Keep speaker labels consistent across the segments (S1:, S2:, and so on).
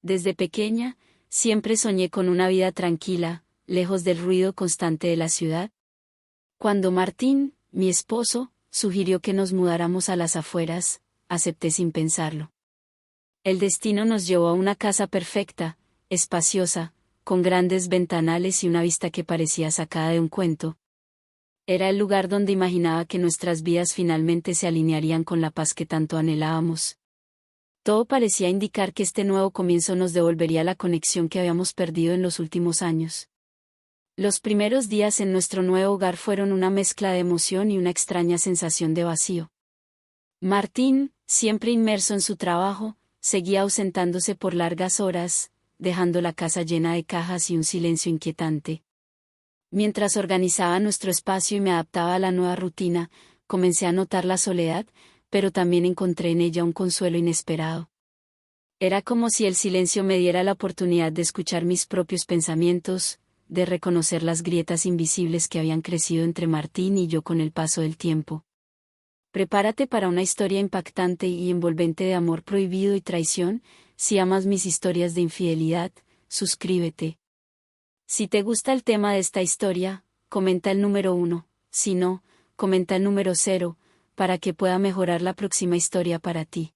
S1: Desde pequeña, siempre soñé con una vida tranquila, lejos del ruido constante de la ciudad. Cuando Martín, mi esposo, sugirió que nos mudáramos a las afueras, acepté sin pensarlo. El destino nos llevó a una casa perfecta, espaciosa, con grandes ventanales y una vista que parecía sacada de un cuento. Era el lugar donde imaginaba que nuestras vidas finalmente se alinearían con la paz que tanto anhelábamos. Todo parecía indicar que este nuevo comienzo nos devolvería la conexión que habíamos perdido en los últimos años. Los primeros días en nuestro nuevo hogar fueron una mezcla de emoción y una extraña sensación de vacío. Martín, siempre inmerso en su trabajo, seguía ausentándose por largas horas, dejando la casa llena de cajas y un silencio inquietante. Mientras organizaba nuestro espacio y me adaptaba a la nueva rutina, comencé a notar la soledad, pero también encontré en ella un consuelo inesperado. Era como si el silencio me diera la oportunidad de escuchar mis propios pensamientos, de reconocer las grietas invisibles que habían crecido entre Martín y yo con el paso del tiempo. Prepárate para una historia impactante y envolvente de amor prohibido y traición. Si amas mis historias de infidelidad, suscríbete. Si te gusta el tema de esta historia, comenta el número 1, si no, comenta el número 0, para que pueda mejorar la próxima historia para ti.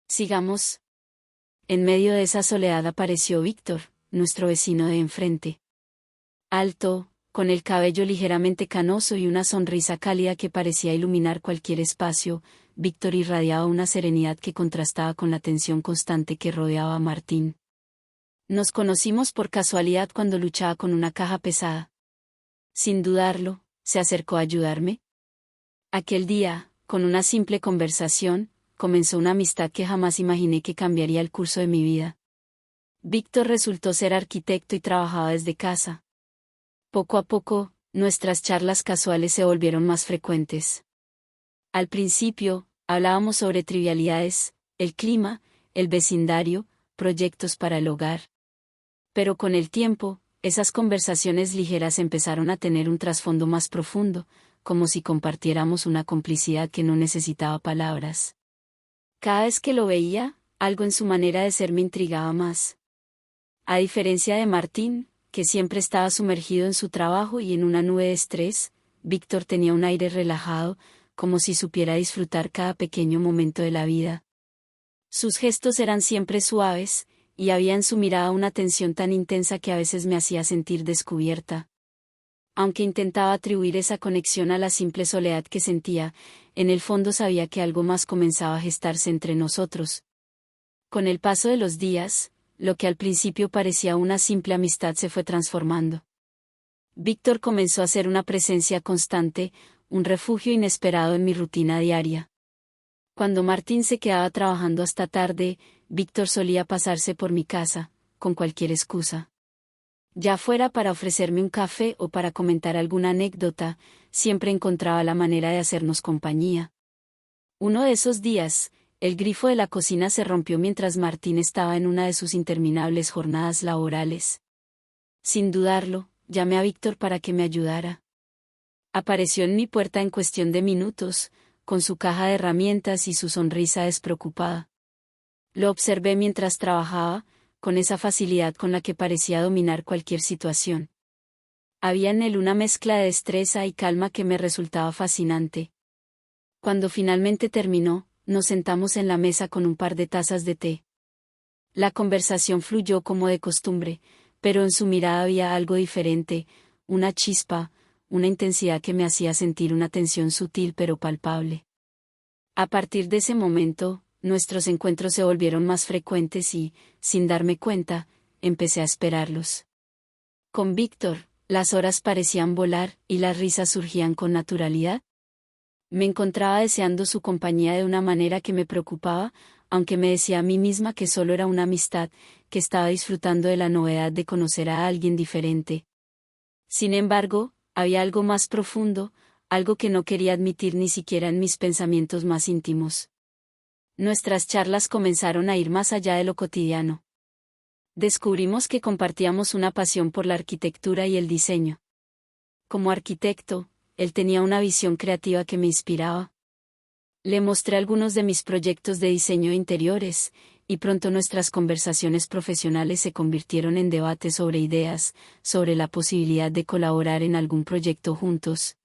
S1: Sigamos. En medio de esa soledad apareció Víctor, nuestro vecino de enfrente. Alto, con el cabello ligeramente canoso y una sonrisa cálida que parecía iluminar cualquier espacio, Víctor irradiaba una serenidad que contrastaba con la tensión constante que rodeaba a Martín. Nos conocimos por casualidad cuando luchaba con una caja pesada. Sin dudarlo, se acercó a ayudarme. Aquel día, con una simple conversación, comenzó una amistad que jamás imaginé que cambiaría el curso de mi vida. Víctor resultó ser arquitecto y trabajaba desde casa. Poco a poco, nuestras charlas casuales se volvieron más frecuentes. Al principio, hablábamos sobre trivialidades, el clima, el vecindario, proyectos para el hogar. Pero con el tiempo, esas conversaciones ligeras empezaron a tener un trasfondo más profundo, como si compartiéramos una complicidad que no necesitaba palabras. Cada vez que lo veía, algo en su manera de ser me intrigaba más. A diferencia de Martín, que siempre estaba sumergido en su trabajo y en una nube de estrés, Víctor tenía un aire relajado, como si supiera disfrutar cada pequeño momento de la vida. Sus gestos eran siempre suaves, y había en su mirada una tensión tan intensa que a veces me hacía sentir descubierta. Aunque intentaba atribuir esa conexión a la simple soledad que sentía, en el fondo sabía que algo más comenzaba a gestarse entre nosotros. Con el paso de los días, lo que al principio parecía una simple amistad se fue transformando. Víctor comenzó a ser una presencia constante, un refugio inesperado en mi rutina diaria. Cuando Martín se quedaba trabajando hasta tarde, Víctor solía pasarse por mi casa, con cualquier excusa. Ya fuera para ofrecerme un café o para comentar alguna anécdota, siempre encontraba la manera de hacernos compañía. Uno de esos días, el grifo de la cocina se rompió mientras Martín estaba en una de sus interminables jornadas laborales. Sin dudarlo, llamé a Víctor para que me ayudara. Apareció en mi puerta en cuestión de minutos, con su caja de herramientas y su sonrisa despreocupada. Lo observé mientras trabajaba, con esa facilidad con la que parecía dominar cualquier situación. Había en él una mezcla de destreza y calma que me resultaba fascinante. Cuando finalmente terminó, nos sentamos en la mesa con un par de tazas de té. La conversación fluyó como de costumbre, pero en su mirada había algo diferente, una chispa, una intensidad que me hacía sentir una tensión sutil pero palpable. A partir de ese momento, nuestros encuentros se volvieron más frecuentes y, sin darme cuenta, empecé a esperarlos. Con Víctor, las horas parecían volar y las risas surgían con naturalidad. Me encontraba deseando su compañía de una manera que me preocupaba, aunque me decía a mí misma que solo era una amistad, que estaba disfrutando de la novedad de conocer a alguien diferente. Sin embargo, había algo más profundo, algo que no quería admitir ni siquiera en mis pensamientos más íntimos. Nuestras charlas comenzaron a ir más allá de lo cotidiano. Descubrimos que compartíamos una pasión por la arquitectura y el diseño. Como arquitecto, él tenía una visión creativa que me inspiraba. Le mostré algunos de mis proyectos de diseño de interiores, y pronto nuestras conversaciones profesionales se convirtieron en debates sobre ideas, sobre la posibilidad de colaborar en algún proyecto juntos.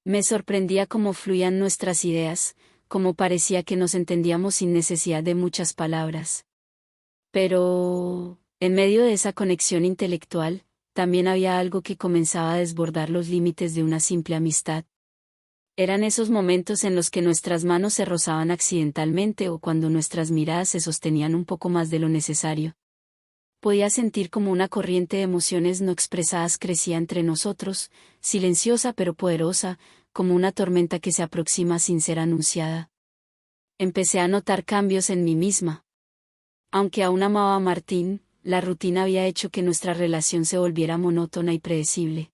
S1: Me sorprendía cómo fluían nuestras ideas, cómo parecía que nos entendíamos sin necesidad de muchas palabras. Pero, en medio de esa conexión intelectual, también había algo que comenzaba a desbordar los límites de una simple amistad. Eran esos momentos en los que nuestras manos se rozaban accidentalmente o cuando nuestras miradas se sostenían un poco más de lo necesario. Podía sentir como una corriente de emociones no expresadas crecía entre nosotros, silenciosa pero poderosa, como una tormenta que se aproxima sin ser anunciada. Empecé a notar cambios en mí misma. Aunque aún amaba a Martín, la rutina había hecho que nuestra relación se volviera monótona y predecible.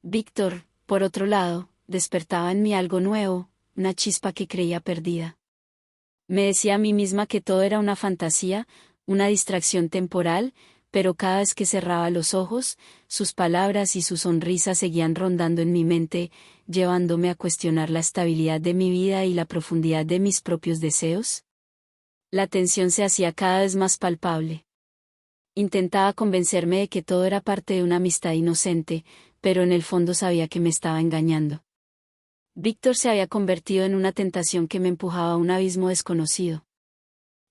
S1: Víctor, por otro lado, despertaba en mí algo nuevo, una chispa que creía perdida. Me decía a mí misma que todo era una fantasía, una distracción temporal, pero cada vez que cerraba los ojos, sus palabras y su sonrisa seguían rondando en mi mente, llevándome a cuestionar la estabilidad de mi vida y la profundidad de mis propios deseos. La tensión se hacía cada vez más palpable. Intentaba convencerme de que todo era parte de una amistad inocente, pero en el fondo sabía que me estaba engañando. Víctor se había convertido en una tentación que me empujaba a un abismo desconocido.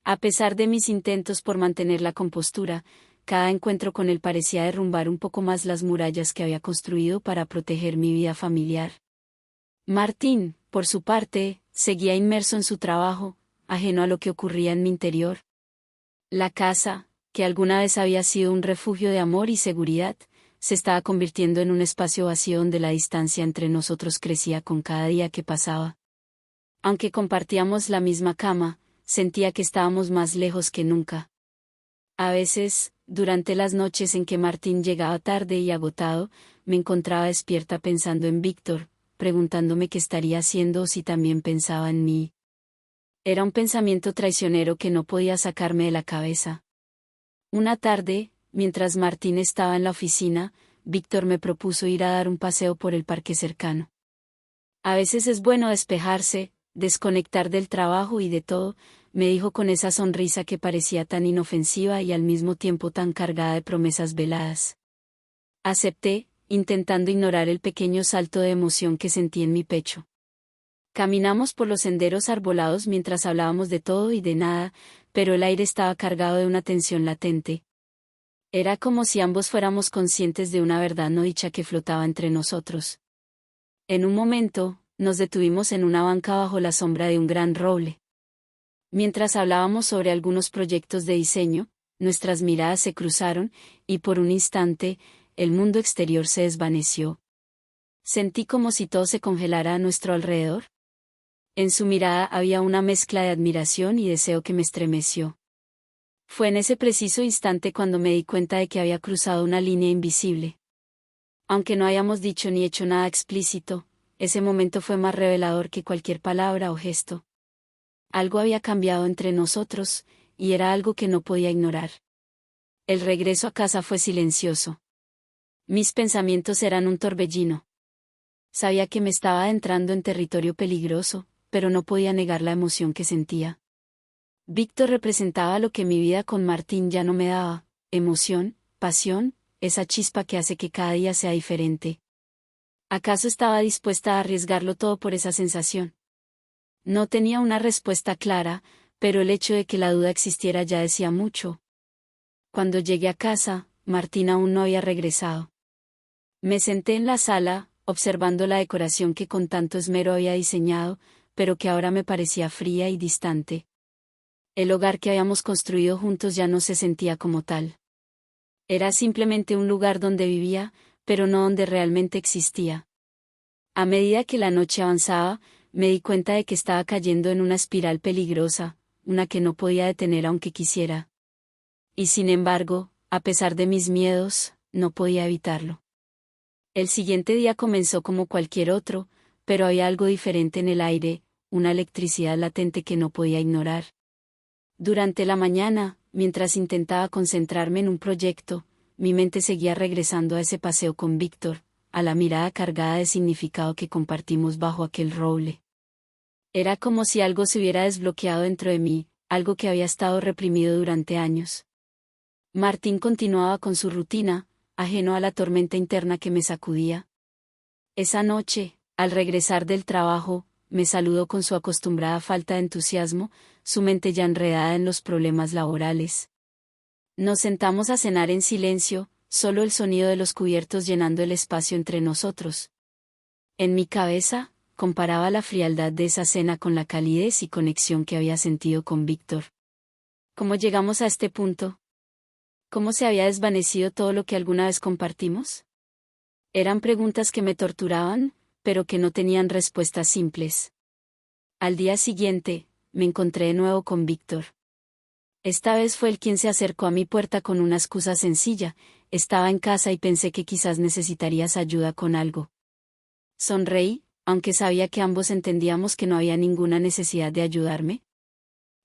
S1: A pesar de mis intentos por mantener la compostura, cada encuentro con él parecía derrumbar un poco más las murallas que había construido para proteger mi vida familiar. Martín, por su parte, seguía inmerso en su trabajo, ajeno a lo que ocurría en mi interior. La casa, que alguna vez había sido un refugio de amor y seguridad, se estaba convirtiendo en un espacio vacío donde la distancia entre nosotros crecía con cada día que pasaba. Aunque compartíamos la misma cama, sentía que estábamos más lejos que nunca. A veces, durante las noches en que Martín llegaba tarde y agotado, me encontraba despierta pensando en Víctor, preguntándome qué estaría haciendo o si también pensaba en mí. Era un pensamiento traicionero que no podía sacarme de la cabeza. Una tarde, mientras Martín estaba en la oficina, Víctor me propuso ir a dar un paseo por el parque cercano. A veces es bueno despejarse, desconectar del trabajo y de todo, me dijo con esa sonrisa que parecía tan inofensiva y al mismo tiempo tan cargada de promesas veladas. Acepté, intentando ignorar el pequeño salto de emoción que sentí en mi pecho. Caminamos por los senderos arbolados mientras hablábamos de todo y de nada, pero el aire estaba cargado de una tensión latente. Era como si ambos fuéramos conscientes de una verdad no dicha que flotaba entre nosotros. En un momento, nos detuvimos en una banca bajo la sombra de un gran roble. Mientras hablábamos sobre algunos proyectos de diseño, nuestras miradas se cruzaron, y por un instante, el mundo exterior se desvaneció. Sentí como si todo se congelara a nuestro alrededor. En su mirada había una mezcla de admiración y deseo que me estremeció. Fue en ese preciso instante cuando me di cuenta de que había cruzado una línea invisible. Aunque no hayamos dicho ni hecho nada explícito, ese momento fue más revelador que cualquier palabra o gesto. Algo había cambiado entre nosotros, y era algo que no podía ignorar. El regreso a casa fue silencioso. Mis pensamientos eran un torbellino. Sabía que me estaba adentrando en territorio peligroso, pero no podía negar la emoción que sentía. Víctor representaba lo que mi vida con Martín ya no me daba: emoción, pasión, esa chispa que hace que cada día sea diferente. ¿Acaso estaba dispuesta a arriesgarlo todo por esa sensación? No tenía una respuesta clara, pero el hecho de que la duda existiera ya decía mucho. Cuando llegué a casa, Martín aún no había regresado. Me senté en la sala, observando la decoración que con tanto esmero había diseñado, pero que ahora me parecía fría y distante. El hogar que habíamos construido juntos ya no se sentía como tal. Era simplemente un lugar donde vivía, pero no donde realmente existía. A medida que la noche avanzaba, me di cuenta de que estaba cayendo en una espiral peligrosa, una que no podía detener aunque quisiera. Y sin embargo, a pesar de mis miedos, no podía evitarlo. El siguiente día comenzó como cualquier otro, pero había algo diferente en el aire, una electricidad latente que no podía ignorar. Durante la mañana, mientras intentaba concentrarme en un proyecto, mi mente seguía regresando a ese paseo con Víctor, a la mirada cargada de significado que compartimos bajo aquel roble. Era como si algo se hubiera desbloqueado dentro de mí, algo que había estado reprimido durante años. Martín continuaba con su rutina, ajeno a la tormenta interna que me sacudía. Esa noche, al regresar del trabajo, me saludó con su acostumbrada falta de entusiasmo, su mente ya enredada en los problemas laborales. Nos sentamos a cenar en silencio, solo el sonido de los cubiertos llenando el espacio entre nosotros. En mi cabeza, comparaba la frialdad de esa cena con la calidez y conexión que había sentido con Víctor. ¿Cómo llegamos a este punto? ¿Cómo se había desvanecido todo lo que alguna vez compartimos? Eran preguntas que me torturaban, pero que no tenían respuestas simples. Al día siguiente, me encontré de nuevo con Víctor. Esta vez fue él quien se acercó a mi puerta con una excusa sencilla: estaba en casa y pensé que quizás necesitarías ayuda con algo. Sonreí, aunque sabía que ambos entendíamos que no había ninguna necesidad de ayudarme.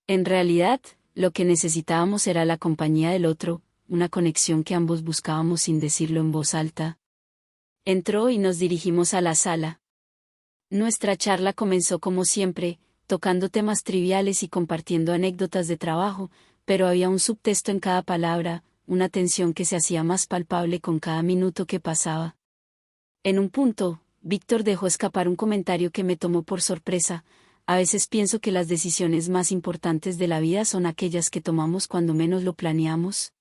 S1: En realidad, lo que necesitábamos era la compañía del otro, una conexión que ambos buscábamos sin decirlo en voz alta. Entró y nos dirigimos a la sala. Nuestra charla comenzó como siempre, tocando temas triviales y compartiendo anécdotas de trabajo, pero había un subtexto en cada palabra, una tensión que se hacía más palpable con cada minuto que pasaba. En un punto, Víctor dejó escapar un comentario que me tomó por sorpresa: a veces pienso que las decisiones más importantes de la vida son aquellas que tomamos cuando menos lo planeamos.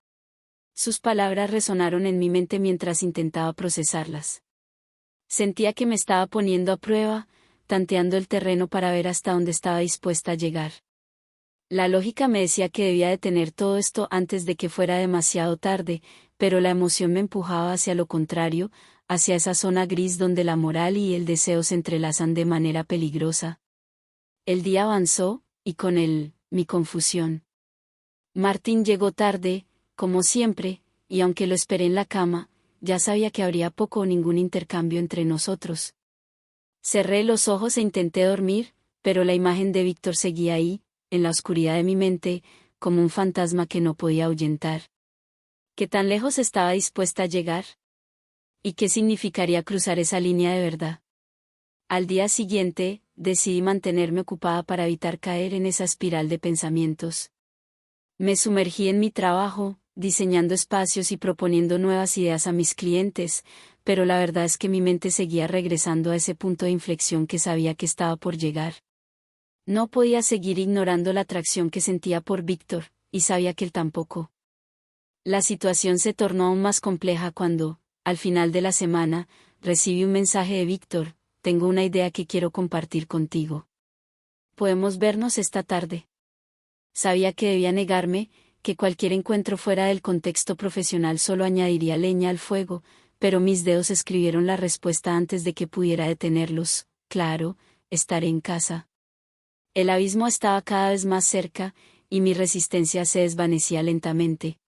S1: Sus palabras resonaron en mi mente mientras intentaba procesarlas. Sentía que me estaba poniendo a prueba, tanteando el terreno para ver hasta dónde estaba dispuesta a llegar. La lógica me decía que debía detener todo esto antes de que fuera demasiado tarde, pero la emoción me empujaba hacia lo contrario, hacia esa zona gris donde la moral y el deseo se entrelazan de manera peligrosa. El día avanzó, y con él, mi confusión. Martín llegó tarde, como siempre, y aunque lo esperé en la cama, ya sabía que habría poco o ningún intercambio entre nosotros. Cerré los ojos e intenté dormir, pero la imagen de Víctor seguía ahí, en la oscuridad de mi mente, como un fantasma que no podía ahuyentar. ¿Qué tan lejos estaba dispuesta a llegar? ¿Y qué significaría cruzar esa línea de verdad? Al día siguiente, decidí mantenerme ocupada para evitar caer en esa espiral de pensamientos. Me sumergí en mi trabajo, diseñando espacios y proponiendo nuevas ideas a mis clientes, pero la verdad es que mi mente seguía regresando a ese punto de inflexión que sabía que estaba por llegar. No podía seguir ignorando la atracción que sentía por Víctor, y sabía que él tampoco. La situación se tornó aún más compleja cuando, al final de la semana, recibí un mensaje de Víctor: tengo una idea que quiero compartir contigo. ¿Podemos vernos esta tarde? Sabía que debía negarme, que cualquier encuentro fuera del contexto profesional solo añadiría leña al fuego, pero mis dedos escribieron la respuesta antes de que pudiera detenerlos: claro, estaré en casa. El abismo estaba cada vez más cerca, y mi resistencia se desvanecía lentamente.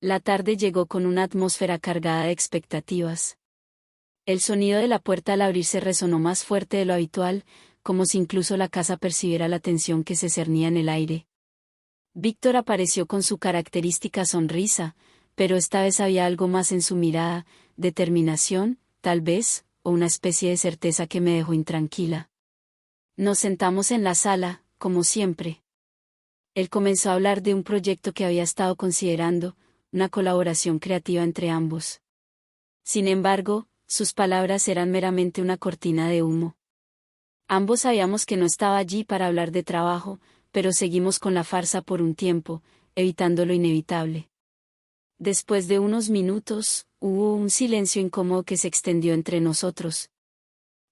S1: La tarde llegó con una atmósfera cargada de expectativas. El sonido de la puerta al abrirse resonó más fuerte de lo habitual, como si incluso la casa percibiera la tensión que se cernía en el aire. Víctor apareció con su característica sonrisa, pero esta vez había algo más en su mirada: determinación, tal vez, o una especie de certeza que me dejó intranquila. Nos sentamos en la sala, como siempre. Él comenzó a hablar de un proyecto que había estado considerando, una colaboración creativa entre ambos. Sin embargo, sus palabras eran meramente una cortina de humo. Ambos sabíamos que no estaba allí para hablar de trabajo, pero seguimos con la farsa por un tiempo, evitando lo inevitable. Después de unos minutos, hubo un silencio incómodo que se extendió entre nosotros.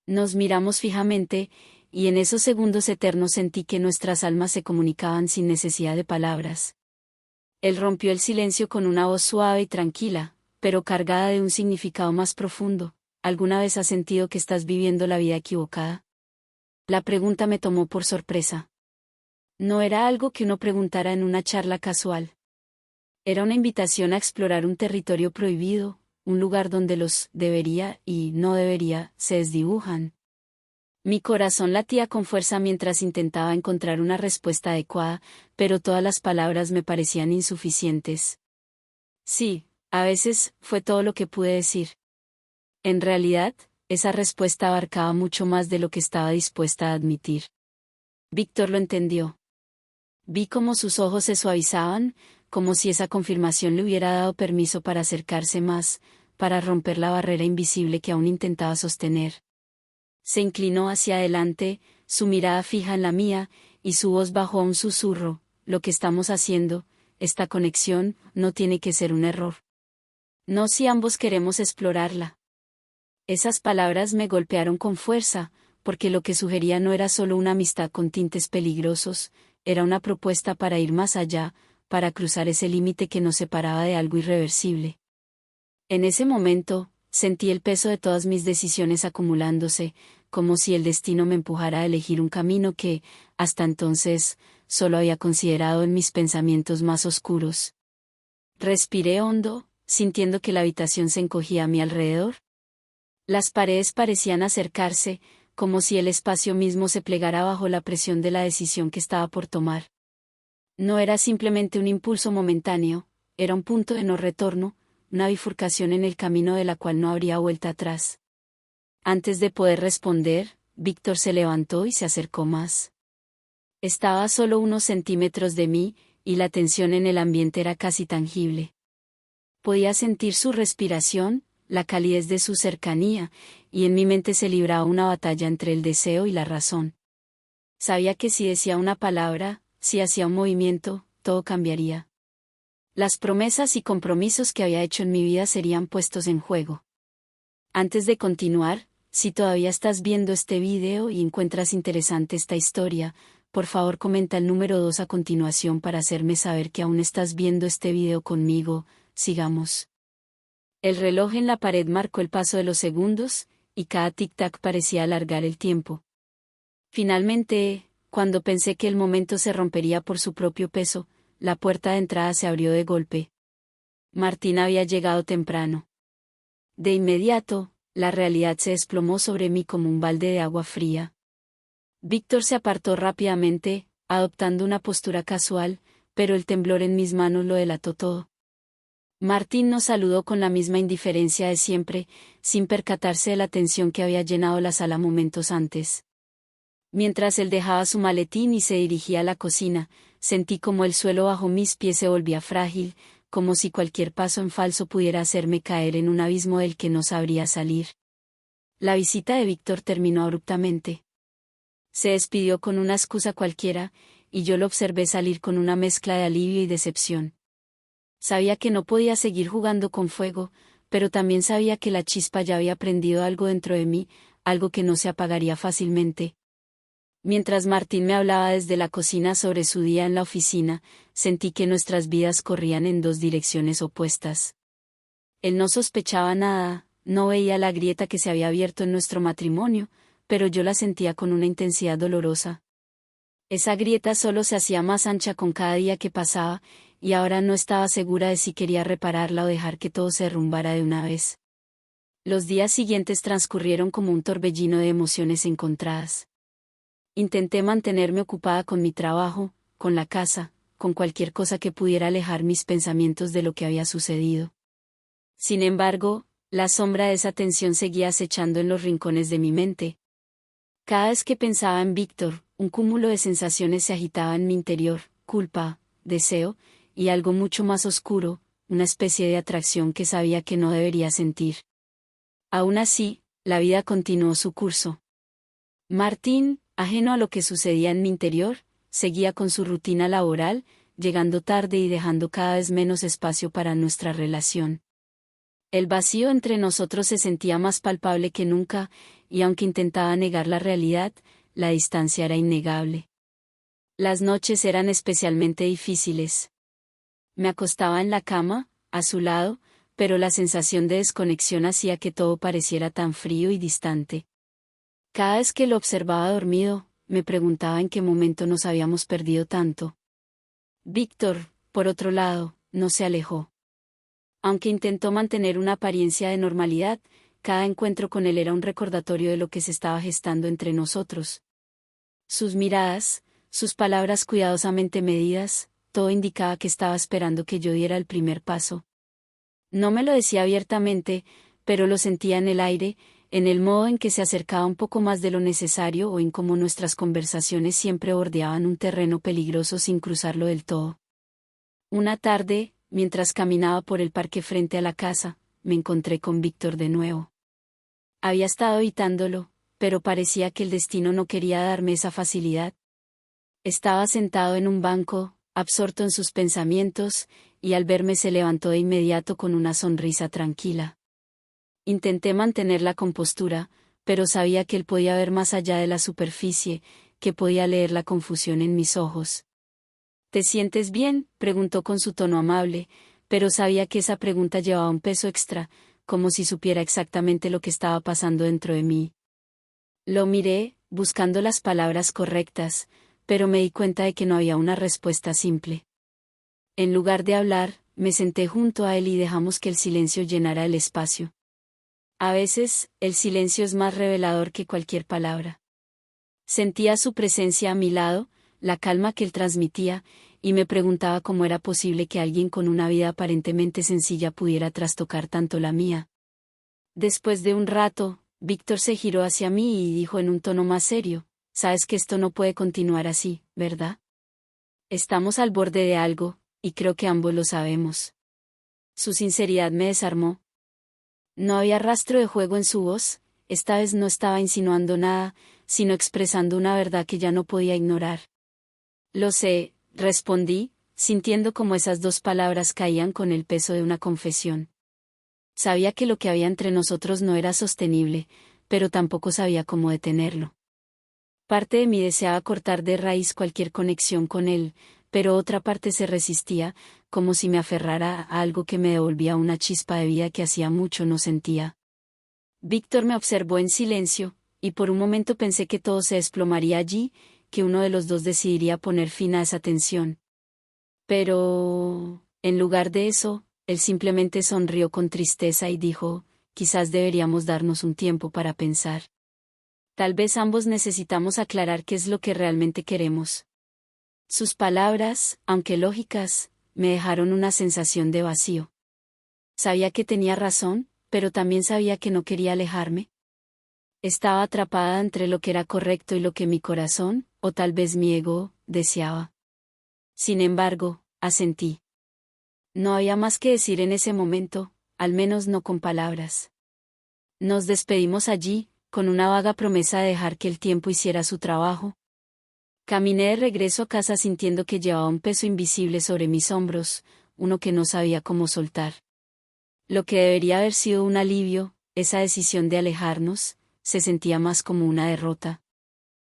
S1: Nos miramos fijamente, y en esos segundos eternos sentí que nuestras almas se comunicaban sin necesidad de palabras. Él rompió el silencio con una voz suave y tranquila, pero cargada de un significado más profundo: ¿alguna vez has sentido que estás viviendo la vida equivocada? La pregunta me tomó por sorpresa. No era algo que uno preguntara en una charla casual. Era una invitación a explorar un territorio prohibido, un lugar donde los debería y no debería se desdibujan. Mi corazón latía con fuerza mientras intentaba encontrar una respuesta adecuada, pero todas las palabras me parecían insuficientes. Sí, a veces, fue todo lo que pude decir. En realidad, esa respuesta abarcaba mucho más de lo que estaba dispuesta a admitir. Víctor lo entendió. Vi cómo sus ojos se suavizaban, como si esa confirmación le hubiera dado permiso para acercarse más, para romper la barrera invisible que aún intentaba sostener. Se inclinó hacia adelante, su mirada fija en la mía, y su voz bajó a un susurro: lo que estamos haciendo, esta conexión, no tiene que ser un error. No si ambos queremos explorarla. Esas palabras me golpearon con fuerza, porque lo que sugería no era solo una amistad con tintes peligrosos, era una propuesta para ir más allá, para cruzar ese límite que nos separaba de algo irreversible. En ese momento, sentí el peso de todas mis decisiones acumulándose, como si el destino me empujara a elegir un camino que, hasta entonces, solo había considerado en mis pensamientos más oscuros. Respiré hondo, sintiendo que la habitación se encogía a mi alrededor. Las paredes parecían acercarse, como si el espacio mismo se plegara bajo la presión de la decisión que estaba por tomar. No era simplemente un impulso momentáneo, era un punto de no retorno, una bifurcación en el camino de la cual no habría vuelta atrás. Antes de poder responder, Víctor se levantó y se acercó más. Estaba a solo unos centímetros de mí, y la tensión en el ambiente era casi tangible. Podía sentir su respiración, la calidez de su cercanía, y en mi mente se libraba una batalla entre el deseo y la razón. Sabía que si decía una palabra, si hacía un movimiento, todo cambiaría. Las promesas y compromisos que había hecho en mi vida serían puestos en juego. Antes de continuar, si todavía estás viendo este video y encuentras interesante esta historia, por favor comenta el número 2 a continuación para hacerme saber que aún estás viendo este video conmigo. Sigamos. El reloj en la pared marcó el paso de los segundos, y cada tic-tac parecía alargar el tiempo. Finalmente, cuando pensé que el momento se rompería por su propio peso, la puerta de entrada se abrió de golpe. Martín había llegado temprano. De inmediato, la realidad se desplomó sobre mí como un balde de agua fría. Víctor se apartó rápidamente, adoptando una postura casual, pero el temblor en mis manos lo delató todo. Martín nos saludó con la misma indiferencia de siempre, sin percatarse de la tensión que había llenado la sala momentos antes. Mientras él dejaba su maletín y se dirigía a la cocina, sentí como el suelo bajo mis pies se volvía frágil, como si cualquier paso en falso pudiera hacerme caer en un abismo del que no sabría salir. La visita de Víctor terminó abruptamente. Se despidió con una excusa cualquiera, y yo lo observé salir con una mezcla de alivio y decepción. Sabía que no podía seguir jugando con fuego, pero también sabía que la chispa ya había prendido algo dentro de mí, algo que no se apagaría fácilmente. Mientras Martín me hablaba desde la cocina sobre su día en la oficina, sentí que nuestras vidas corrían en dos direcciones opuestas. Él no sospechaba nada, no veía la grieta que se había abierto en nuestro matrimonio, pero yo la sentía con una intensidad dolorosa. Esa grieta solo se hacía más ancha con cada día que pasaba, y ahora no estaba segura de si quería repararla o dejar que todo se derrumbara de una vez. Los días siguientes transcurrieron como un torbellino de emociones encontradas. Intenté mantenerme ocupada con mi trabajo, con la casa, con cualquier cosa que pudiera alejar mis pensamientos de lo que había sucedido. Sin embargo, la sombra de esa tensión seguía acechando en los rincones de mi mente. Cada vez que pensaba en Víctor, un cúmulo de sensaciones se agitaba en mi interior: culpa, deseo, y algo mucho más oscuro, una especie de atracción que sabía que no debería sentir. Aún así, la vida continuó su curso. Martín, ajeno a lo que sucedía en mi interior, seguía con su rutina laboral, llegando tarde y dejando cada vez menos espacio para nuestra relación. El vacío entre nosotros se sentía más palpable que nunca, y aunque intentaba negar la realidad, la distancia era innegable. Las noches eran especialmente difíciles. Me acostaba en la cama, a su lado, pero la sensación de desconexión hacía que todo pareciera tan frío y distante. Cada vez que lo observaba dormido, me preguntaba en qué momento nos habíamos perdido tanto. Víctor, por otro lado, no se alejó. Aunque intentó mantener una apariencia de normalidad, cada encuentro con él era un recordatorio de lo que se estaba gestando entre nosotros. Sus miradas, sus palabras cuidadosamente medidas, todo indicaba que estaba esperando que yo diera el primer paso. No me lo decía abiertamente, pero lo sentía en el aire, en el modo en que se acercaba un poco más de lo necesario o en cómo nuestras conversaciones siempre bordeaban un terreno peligroso sin cruzarlo del todo. Una tarde, mientras caminaba por el parque frente a la casa, me encontré con Víctor de nuevo. Había estado evitándolo, pero parecía que el destino no quería darme esa facilidad. Estaba sentado en un banco, absorto en sus pensamientos, y al verme se levantó de inmediato con una sonrisa tranquila. Intenté mantener la compostura, pero sabía que él podía ver más allá de la superficie, que podía leer la confusión en mis ojos. ¿Te sientes bien?, preguntó con su tono amable, pero sabía que esa pregunta llevaba un peso extra, como si supiera exactamente lo que estaba pasando dentro de mí. Lo miré, buscando las palabras correctas, pero me di cuenta de que no había una respuesta simple. En lugar de hablar, me senté junto a él y dejamos que el silencio llenara el espacio. A veces, el silencio es más revelador que cualquier palabra. Sentía su presencia a mi lado, la calma que él transmitía, y me preguntaba cómo era posible que alguien con una vida aparentemente sencilla pudiera trastocar tanto la mía. Después de un rato, Víctor se giró hacia mí y dijo en un tono más serio: «Sabes que esto no puede continuar así, ¿verdad? Estamos al borde de algo, y creo que ambos lo sabemos». Su sinceridad me desarmó. No había rastro de juego en su voz, esta vez no estaba insinuando nada, sino expresando una verdad que ya no podía ignorar. «Lo sé», respondí, sintiendo como esas dos palabras caían con el peso de una confesión. Sabía que lo que había entre nosotros no era sostenible, pero tampoco sabía cómo detenerlo. Parte de mí deseaba cortar de raíz cualquier conexión con él, pero otra parte se resistía, como si me aferrara a algo que me devolvía una chispa de vida que hacía mucho no sentía. Víctor me observó en silencio, y por un momento pensé que todo se desplomaría allí, que uno de los dos decidiría poner fin a esa tensión. Pero, en lugar de eso, él simplemente sonrió con tristeza y dijo: «Quizás deberíamos darnos un tiempo para pensar. Tal vez ambos necesitamos aclarar qué es lo que realmente queremos». Sus palabras, aunque lógicas, me dejaron una sensación de vacío. Sabía que tenía razón, pero también sabía que no quería alejarme. Estaba atrapada entre lo que era correcto y lo que mi corazón, o tal vez mi ego, deseaba. Sin embargo, asentí. No había más que decir en ese momento, al menos no con palabras. Nos despedimos allí, con una vaga promesa de dejar que el tiempo hiciera su trabajo. Caminé de regreso a casa sintiendo que llevaba un peso invisible sobre mis hombros, uno que no sabía cómo soltar. Lo que debería haber sido un alivio, esa decisión de alejarnos, se sentía más como una derrota.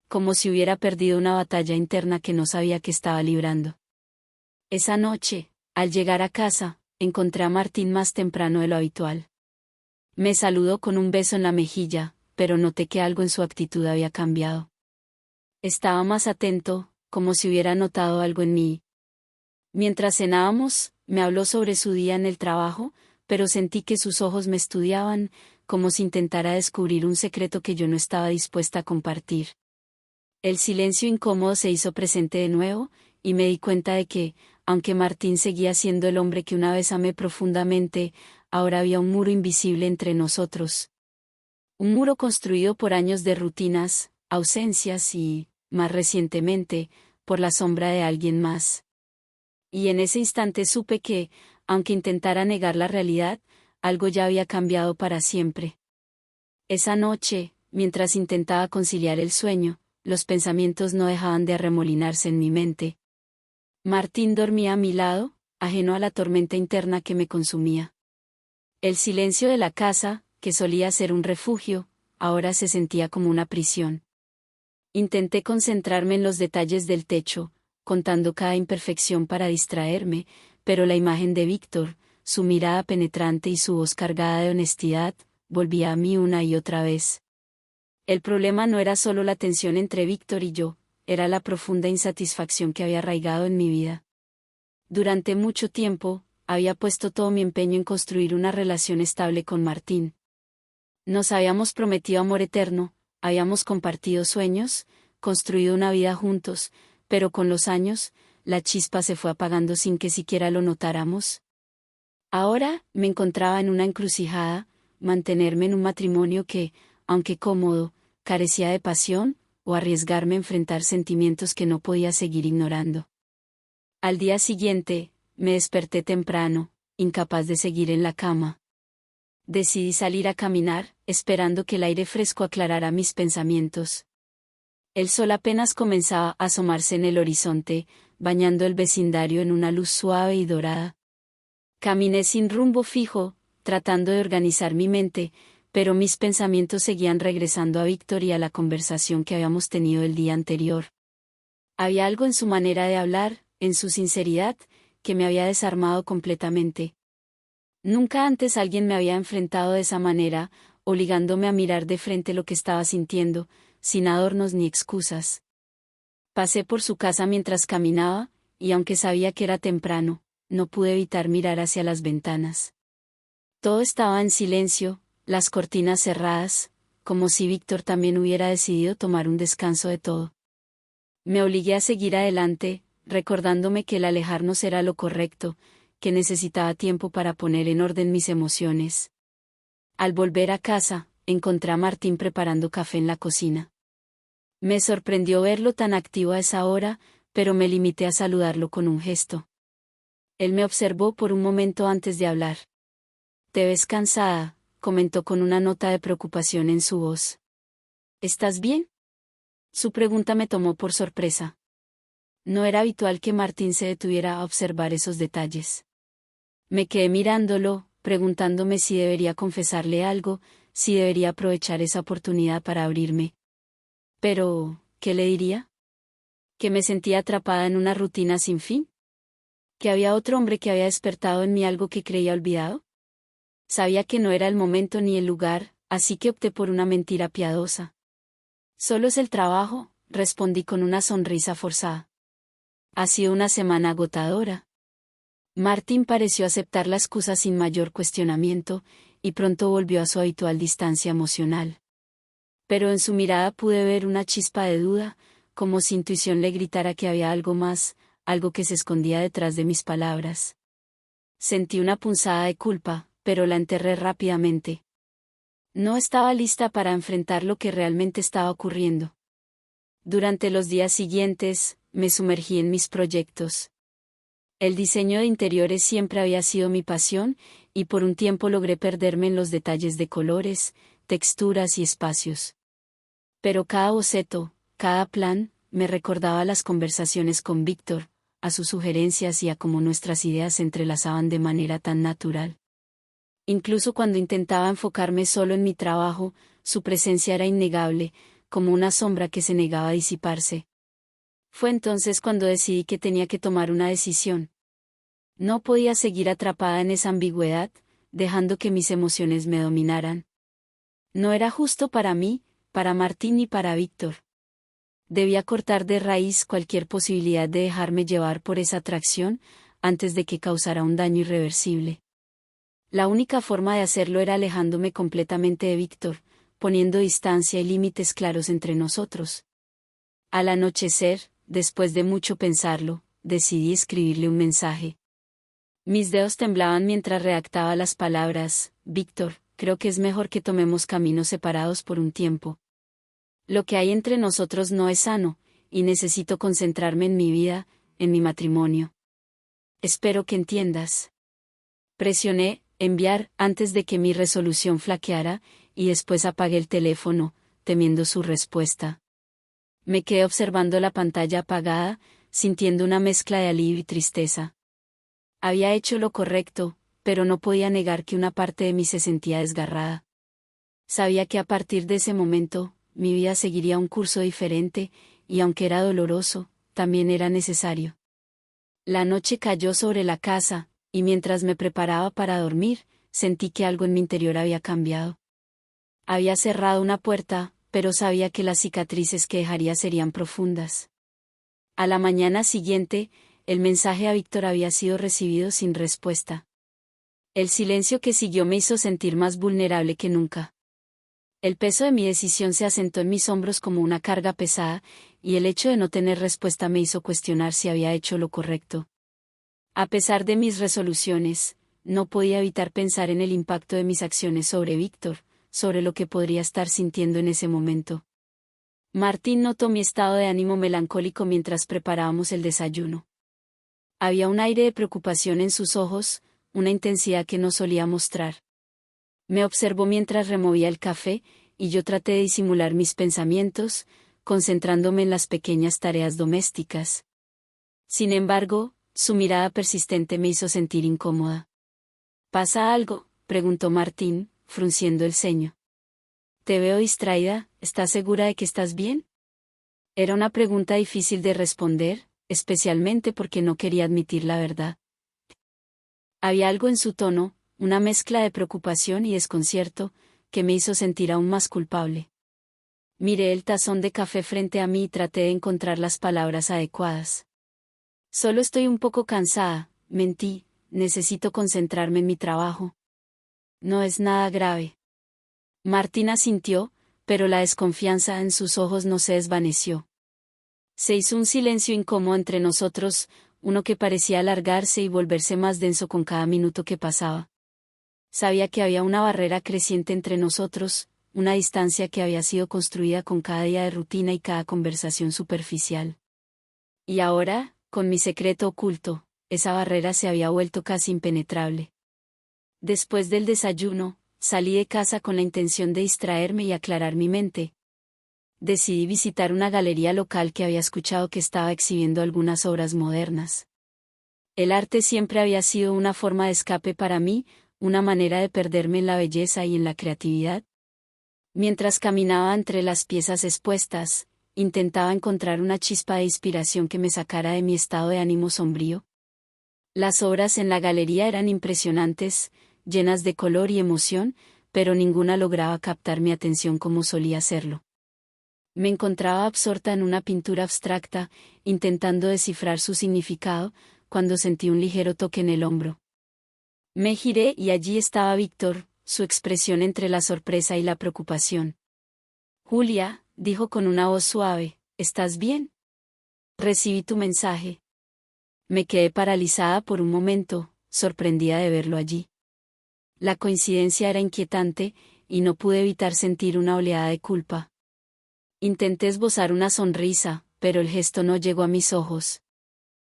S1: Como si hubiera perdido una batalla interna que no sabía que estaba librando. Esa noche, al llegar a casa, encontré a Martín más temprano de lo habitual. Me saludó con un beso en la mejilla, pero noté que algo en su actitud había cambiado. Estaba más atento, como si hubiera notado algo en mí. Mientras cenábamos, me habló sobre su día en el trabajo, pero sentí que sus ojos me estudiaban, como si intentara descubrir un secreto que yo no estaba dispuesta a compartir. El silencio incómodo se hizo presente de nuevo, y me di cuenta de que, aunque Martín seguía siendo el hombre que una vez amé profundamente, ahora había un muro invisible entre nosotros. Un muro construido por años de rutinas, ausencias y, más recientemente, por la sombra de alguien más. Y en ese instante supe que, aunque intentara negar la realidad, algo ya había cambiado para siempre. Esa noche, mientras intentaba conciliar el sueño, los pensamientos no dejaban de arremolinarse en mi mente. Martín dormía a mi lado, ajeno a la tormenta interna que me consumía. El silencio de la casa, que solía ser un refugio, ahora se sentía como una prisión. Intenté concentrarme en los detalles del techo, contando cada imperfección para distraerme, pero la imagen de Víctor, su mirada penetrante y su voz cargada de honestidad, volvía a mí una y otra vez. El problema no era solo la tensión entre Víctor y yo, era la profunda insatisfacción que había arraigado en mi vida. Durante mucho tiempo, había puesto todo mi empeño en construir una relación estable con Martín. Nos habíamos prometido amor eterno, habíamos compartido sueños, construido una vida juntos, pero con los años, la chispa se fue apagando sin que siquiera lo notáramos. Ahora, me encontraba en una encrucijada, mantenerme en un matrimonio que, aunque cómodo, carecía de pasión, o arriesgarme a enfrentar sentimientos que no podía seguir ignorando. Al día siguiente, me desperté temprano, incapaz de seguir en la cama. Decidí salir a caminar, esperando que el aire fresco aclarara mis pensamientos. El sol apenas comenzaba a asomarse en el horizonte, bañando el vecindario en una luz suave y dorada. Caminé sin rumbo fijo, tratando de organizar mi mente, pero mis pensamientos seguían regresando a Víctor y a la conversación que habíamos tenido el día anterior. Había algo en su manera de hablar, en su sinceridad, que me había desarmado completamente. Nunca antes alguien me había enfrentado de esa manera, obligándome a mirar de frente lo que estaba sintiendo, sin adornos ni excusas. Pasé por su casa mientras caminaba, y aunque sabía que era temprano, no pude evitar mirar hacia las ventanas. Todo estaba en silencio, las cortinas cerradas, como si Víctor también hubiera decidido tomar un descanso de todo. Me obligué a seguir adelante, recordándome que el alejarnos era lo correcto, que necesitaba tiempo para poner en orden mis emociones. Al volver a casa, encontré a Martín preparando café en la cocina. Me sorprendió verlo tan activo a esa hora, pero me limité a saludarlo con un gesto. Él me observó por un momento antes de hablar. «Te ves cansada», comentó con una nota de preocupación en su voz. «¿Estás bien?». Su pregunta me tomó por sorpresa. No era habitual que Martín se detuviera a observar esos detalles. Me quedé mirándolo, preguntándome si debería confesarle algo, si debería aprovechar esa oportunidad para abrirme. Pero, ¿qué le diría? ¿Que me sentía atrapada en una rutina sin fin? ¿Que había otro hombre que había despertado en mí algo que creía olvidado? Sabía que no era el momento ni el lugar, así que opté por una mentira piadosa. «Solo es el trabajo», respondí con una sonrisa forzada. «Ha sido una semana agotadora». Martín pareció aceptar la excusa sin mayor cuestionamiento, y pronto volvió a su habitual distancia emocional. Pero en su mirada pude ver una chispa de duda, como si intuición le gritara que había algo más, algo que se escondía detrás de mis palabras. Sentí una punzada de culpa, pero la enterré rápidamente. No estaba lista para enfrentar lo que realmente estaba ocurriendo. Durante los días siguientes, me sumergí en mis proyectos. El diseño de interiores siempre había sido mi pasión, y por un tiempo logré perderme en los detalles de colores, texturas y espacios. Pero cada boceto, cada plan, me recordaba las conversaciones con Víctor, a sus sugerencias y a cómo nuestras ideas se entrelazaban de manera tan natural. Incluso cuando intentaba enfocarme solo en mi trabajo, su presencia era innegable, como una sombra que se negaba a disiparse. Fue entonces cuando decidí que tenía que tomar una decisión. No podía seguir atrapada en esa ambigüedad, dejando que mis emociones me dominaran. No era justo para mí, para Martín y para Víctor. Debía cortar de raíz cualquier posibilidad de dejarme llevar por esa atracción, antes de que causara un daño irreversible. La única forma de hacerlo era alejándome completamente de Víctor, poniendo distancia y límites claros entre nosotros. Al anochecer, después de mucho pensarlo, decidí escribirle un mensaje. Mis dedos temblaban mientras redactaba las palabras: «Víctor, creo que es mejor que tomemos caminos separados por un tiempo. Lo que hay entre nosotros no es sano, y necesito concentrarme en mi vida, en mi matrimonio. Espero que entiendas». Presioné enviar antes de que mi resolución flaqueara, y después apagué el teléfono, temiendo su respuesta. Me quedé observando la pantalla apagada, sintiendo una mezcla de alivio y tristeza. Había hecho lo correcto, pero no podía negar que una parte de mí se sentía desgarrada. Sabía que a partir de ese momento, mi vida seguiría un curso diferente, y aunque era doloroso, también era necesario. La noche cayó sobre la casa, y mientras me preparaba para dormir, sentí que algo en mi interior había cambiado. Había cerrado una puerta, pero sabía que las cicatrices que dejaría serían profundas. A la mañana siguiente, el mensaje a Víctor había sido recibido sin respuesta. El silencio que siguió me hizo sentir más vulnerable que nunca. El peso de mi decisión se asentó en mis hombros como una carga pesada, y el hecho de no tener respuesta me hizo cuestionar si había hecho lo correcto. A pesar de mis resoluciones, no podía evitar pensar en el impacto de mis acciones sobre Víctor, sobre lo que podría estar sintiendo en ese momento. Martín notó mi estado de ánimo melancólico mientras preparábamos el desayuno. Había un aire de preocupación en sus ojos, una intensidad que no solía mostrar. Me observó mientras removía el café, y yo traté de disimular mis pensamientos, concentrándome en las pequeñas tareas domésticas. Sin embargo, su mirada persistente me hizo sentir incómoda. ¿Pasa algo?, preguntó Martín, frunciendo el ceño. Te veo distraída, ¿estás segura de que estás bien? Era una pregunta difícil de responder, especialmente porque no quería admitir la verdad. Había algo en su tono, una mezcla de preocupación y desconcierto, que me hizo sentir aún más culpable. Miré el tazón de café frente a mí y traté de encontrar las palabras adecuadas. Solo estoy un poco cansada, mentí, necesito concentrarme en mi trabajo. No es nada grave. Martín asintió, pero la desconfianza en sus ojos no se desvaneció. Se hizo un silencio incómodo entre nosotros, uno que parecía alargarse y volverse más denso con cada minuto que pasaba. Sabía que había una barrera creciente entre nosotros, una distancia que había sido construida con cada día de rutina y cada conversación superficial. Y ahora, con mi secreto oculto, esa barrera se había vuelto casi impenetrable. Después del desayuno, salí de casa con la intención de distraerme y aclarar mi mente. Decidí visitar una galería local que había escuchado que estaba exhibiendo algunas obras modernas. El arte siempre había sido una forma de escape para mí, una manera de perderme en la belleza y en la creatividad. Mientras caminaba entre las piezas expuestas, intentaba encontrar una chispa de inspiración que me sacara de mi estado de ánimo sombrío. Las obras en la galería eran impresionantes, llenas de color y emoción, pero ninguna lograba captar mi atención como solía hacerlo. Me encontraba absorta en una pintura abstracta, intentando descifrar su significado, cuando sentí un ligero toque en el hombro. Me giré y allí estaba Víctor, su expresión entre la sorpresa y la preocupación. Julia, dijo con una voz suave, ¿estás bien? Recibí tu mensaje. Me quedé paralizada por un momento, sorprendida de verlo allí. La coincidencia era inquietante, y no pude evitar sentir una oleada de culpa. Intenté esbozar una sonrisa, pero el gesto no llegó a mis ojos.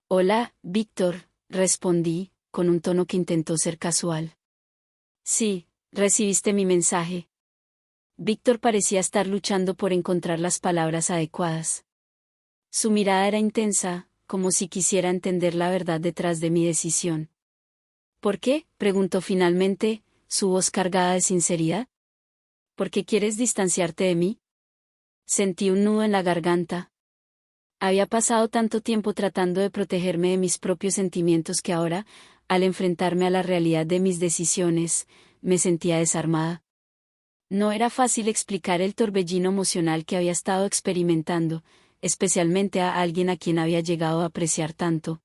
S1: Hola, Víctor, respondí, con un tono que intentó ser casual. Sí, recibiste mi mensaje. Víctor parecía estar luchando por encontrar las palabras adecuadas. Su mirada era intensa, como si quisiera entender la verdad detrás de mi decisión. ¿Por qué?, preguntó finalmente, su voz cargada de sinceridad. ¿Por qué quieres distanciarte de mí? Sentí un nudo en la garganta. Había pasado tanto tiempo tratando de protegerme de mis propios sentimientos que ahora, al enfrentarme a la realidad de mis decisiones, me sentía desarmada. No era fácil explicar el torbellino emocional que había estado experimentando, especialmente a alguien a quien había llegado a apreciar tanto.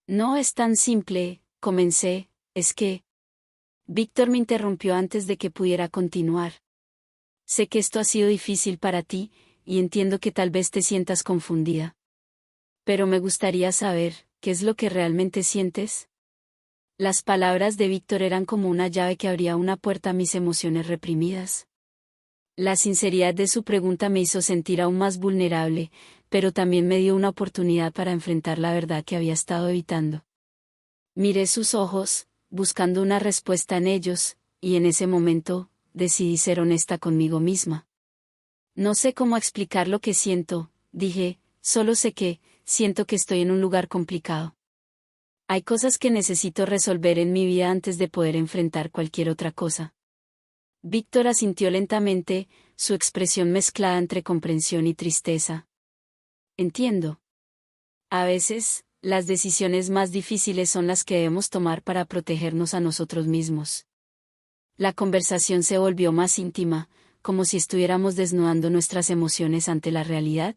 S1: No es tan simple, comencé, es que... Víctor me interrumpió antes de que pudiera continuar. Sé que esto ha sido difícil para ti, y entiendo que tal vez te sientas confundida. Pero me gustaría saber, ¿qué es lo que realmente sientes? Las palabras de Víctor eran como una llave que abría una puerta a mis emociones reprimidas. La sinceridad de su pregunta me hizo sentir aún más vulnerable, pero también me dio una oportunidad para enfrentar la verdad que había estado evitando. Miré sus ojos, buscando una respuesta en ellos, y en ese momento, decidí ser honesta conmigo misma. No sé cómo explicar lo que siento, dije, solo sé que, siento que estoy en un lugar complicado. Hay cosas que necesito resolver en mi vida antes de poder enfrentar cualquier otra cosa. Víctor asintió lentamente, su expresión mezclada entre comprensión y tristeza. Entiendo. A veces, las decisiones más difíciles son las que debemos tomar para protegernos a nosotros mismos. La conversación se volvió más íntima, como si estuviéramos desnudando nuestras emociones ante la realidad.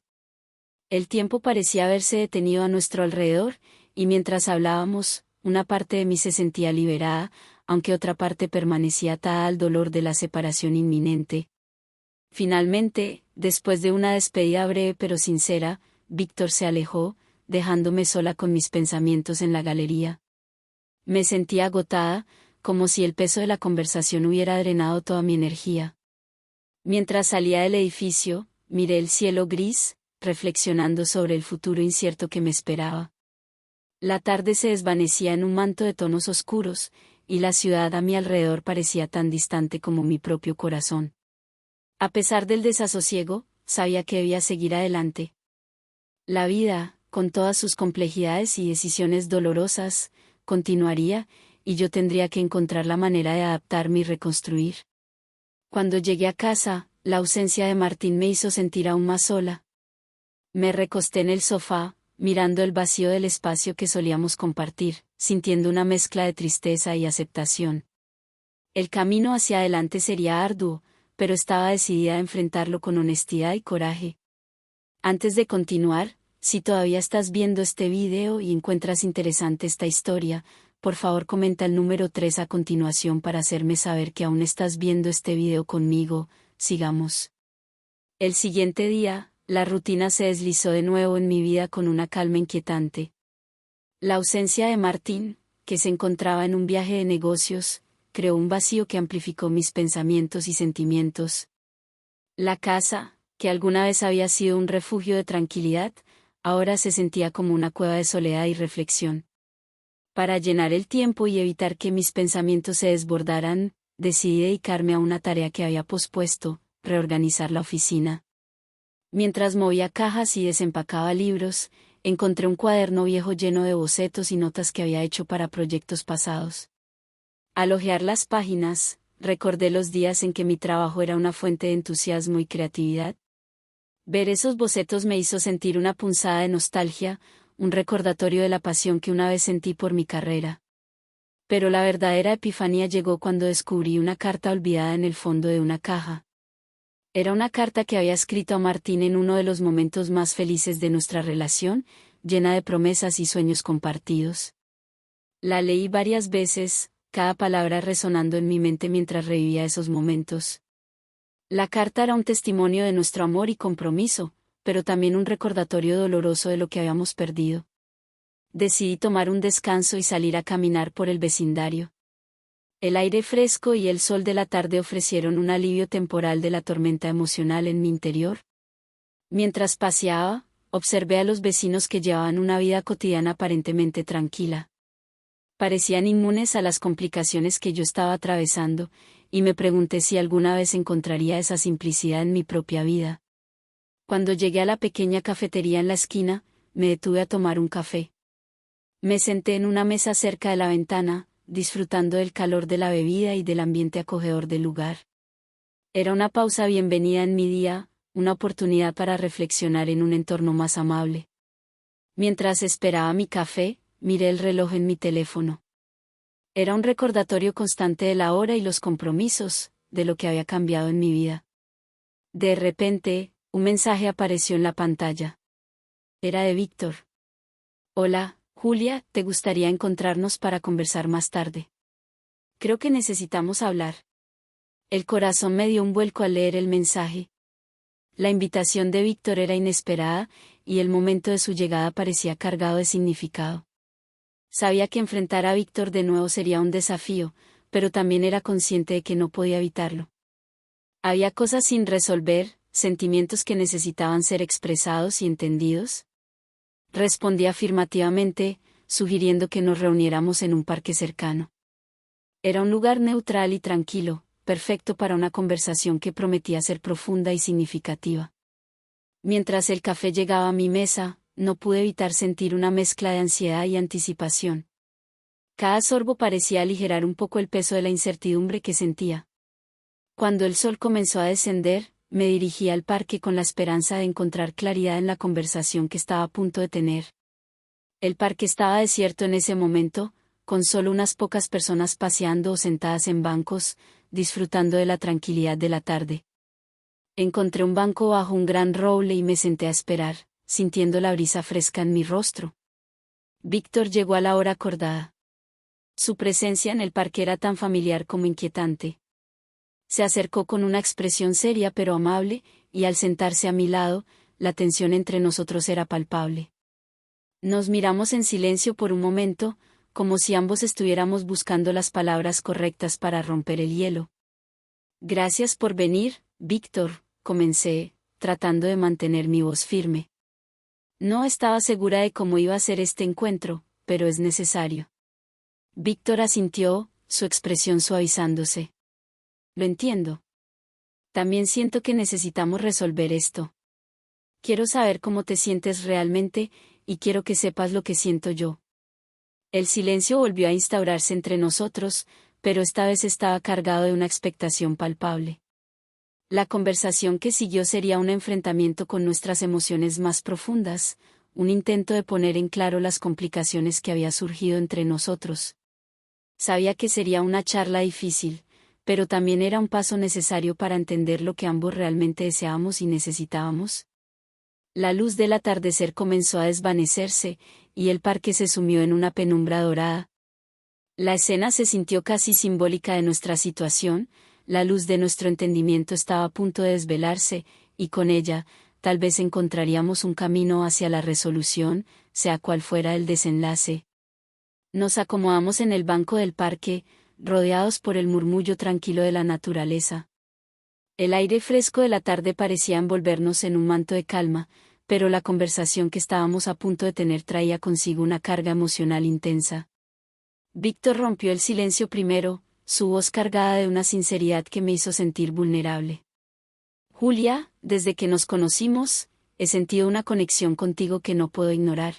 S1: El tiempo parecía haberse detenido a nuestro alrededor, y mientras hablábamos, una parte de mí se sentía liberada, aunque otra parte permanecía atada al dolor de la separación inminente. Finalmente, después de una despedida breve pero sincera, Víctor se alejó, dejándome sola con mis pensamientos en la galería. Me sentía agotada, como si el peso de la conversación hubiera drenado toda mi energía. Mientras salía del edificio, miré el cielo gris, reflexionando sobre el futuro incierto que me esperaba. La tarde se desvanecía en un manto de tonos oscuros, y la ciudad a mi alrededor parecía tan distante como mi propio corazón. A pesar del desasosiego, sabía que debía seguir adelante. La vida, con todas sus complejidades y decisiones dolorosas, continuaría, y yo tendría que encontrar la manera de adaptarme y reconstruir. Cuando llegué a casa, la ausencia de Martín me hizo sentir aún más sola. Me recosté en el sofá, mirando el vacío del espacio que solíamos compartir, sintiendo una mezcla de tristeza y aceptación. El camino hacia adelante sería arduo, pero estaba decidida a enfrentarlo con honestidad y coraje. Antes de continuar, si todavía estás viendo este video y encuentras interesante esta historia, por favor comenta el número 3 a continuación para hacerme saber que aún estás viendo este video conmigo. Sigamos. El siguiente día, la rutina se deslizó de nuevo en mi vida con una calma inquietante. La ausencia de Martín, que se encontraba en un viaje de negocios, creó un vacío que amplificó mis pensamientos y sentimientos. La casa, que alguna vez había sido un refugio de tranquilidad, ahora se sentía como una cueva de soledad y reflexión. Para llenar el tiempo y evitar que mis pensamientos se desbordaran, decidí dedicarme a una tarea que había pospuesto: reorganizar la oficina. Mientras movía cajas y desempacaba libros, encontré un cuaderno viejo lleno de bocetos y notas que había hecho para proyectos pasados. Al hojear las páginas, recordé los días en que mi trabajo era una fuente de entusiasmo y creatividad. Ver esos bocetos me hizo sentir una punzada de nostalgia, un recordatorio de la pasión que una vez sentí por mi carrera. Pero la verdadera epifanía llegó cuando descubrí una carta olvidada en el fondo de una caja. Era una carta que había escrito a Martín en uno de los momentos más felices de nuestra relación, llena de promesas y sueños compartidos. La leí varias veces, cada palabra resonando en mi mente mientras revivía esos momentos. La carta era un testimonio de nuestro amor y compromiso, pero también un recordatorio doloroso de lo que habíamos perdido. Decidí tomar un descanso y salir a caminar por el vecindario. El aire fresco y el sol de la tarde ofrecieron un alivio temporal de la tormenta emocional en mi interior. Mientras paseaba, observé a los vecinos que llevaban una vida cotidiana aparentemente tranquila. Parecían inmunes a las complicaciones que yo estaba atravesando, y me pregunté si alguna vez encontraría esa simplicidad en mi propia vida. Cuando llegué a la pequeña cafetería en la esquina, me detuve a tomar un café. Me senté en una mesa cerca de la ventana, disfrutando del calor de la bebida y del ambiente acogedor del lugar. Era una pausa bienvenida en mi día, una oportunidad para reflexionar en un entorno más amable. Mientras esperaba mi café, miré el reloj en mi teléfono. Era un recordatorio constante de la hora y los compromisos, de lo que había cambiado en mi vida. De repente, un mensaje apareció en la pantalla. Era de Víctor. Hola, Julia, ¿te gustaría encontrarnos para conversar más tarde? Creo que necesitamos hablar. El corazón me dio un vuelco al leer el mensaje. La invitación de Víctor era inesperada, y el momento de su llegada parecía cargado de significado. Sabía que enfrentar a Víctor de nuevo sería un desafío, pero también era consciente de que no podía evitarlo. Había cosas sin resolver, sentimientos que necesitaban ser expresados y entendidos. Respondí afirmativamente, sugiriendo que nos reuniéramos en un parque cercano. Era un lugar neutral y tranquilo, perfecto para una conversación que prometía ser profunda y significativa. Mientras el café llegaba a mi mesa, no pude evitar sentir una mezcla de ansiedad y anticipación. Cada sorbo parecía aligerar un poco el peso de la incertidumbre que sentía. Cuando el sol comenzó a descender, me dirigí al parque con la esperanza de encontrar claridad en la conversación que estaba a punto de tener. El parque estaba desierto en ese momento, con solo unas pocas personas paseando o sentadas en bancos, disfrutando de la tranquilidad de la tarde. Encontré un banco bajo un gran roble y me senté a esperar, sintiendo la brisa fresca en mi rostro. Víctor llegó a la hora acordada. Su presencia en el parque era tan familiar como inquietante. Se acercó con una expresión seria pero amable, y al sentarse a mi lado, la tensión entre nosotros era palpable. Nos miramos en silencio por un momento, como si ambos estuviéramos buscando las palabras correctas para romper el hielo. Gracias por venir, Víctor, comencé, tratando de mantener mi voz firme. No estaba segura de cómo iba a ser este encuentro, pero es necesario. Víctor asintió, su expresión suavizándose. Lo entiendo. También siento que necesitamos resolver esto. Quiero saber cómo te sientes realmente, y quiero que sepas lo que siento yo. El silencio volvió a instaurarse entre nosotros, pero esta vez estaba cargado de una expectación palpable. La conversación que siguió sería un enfrentamiento con nuestras emociones más profundas, un intento de poner en claro las complicaciones que había surgido entre nosotros. Sabía que sería una charla difícil, pero también era un paso necesario para entender lo que ambos realmente deseábamos y necesitábamos. La luz del atardecer comenzó a desvanecerse, y el parque se sumió en una penumbra dorada. La escena se sintió casi simbólica de nuestra situación, la luz de nuestro entendimiento estaba a punto de desvelarse, y con ella, tal vez encontraríamos un camino hacia la resolución, sea cual fuera el desenlace. Nos acomodamos en el banco del parque, rodeados por el murmullo tranquilo de la naturaleza. El aire fresco de la tarde parecía envolvernos en un manto de calma, pero la conversación que estábamos a punto de tener traía consigo una carga emocional intensa. Víctor rompió el silencio primero, su voz cargada de una sinceridad que me hizo sentir vulnerable. Julia, desde que nos conocimos, he sentido una conexión contigo que no puedo ignorar.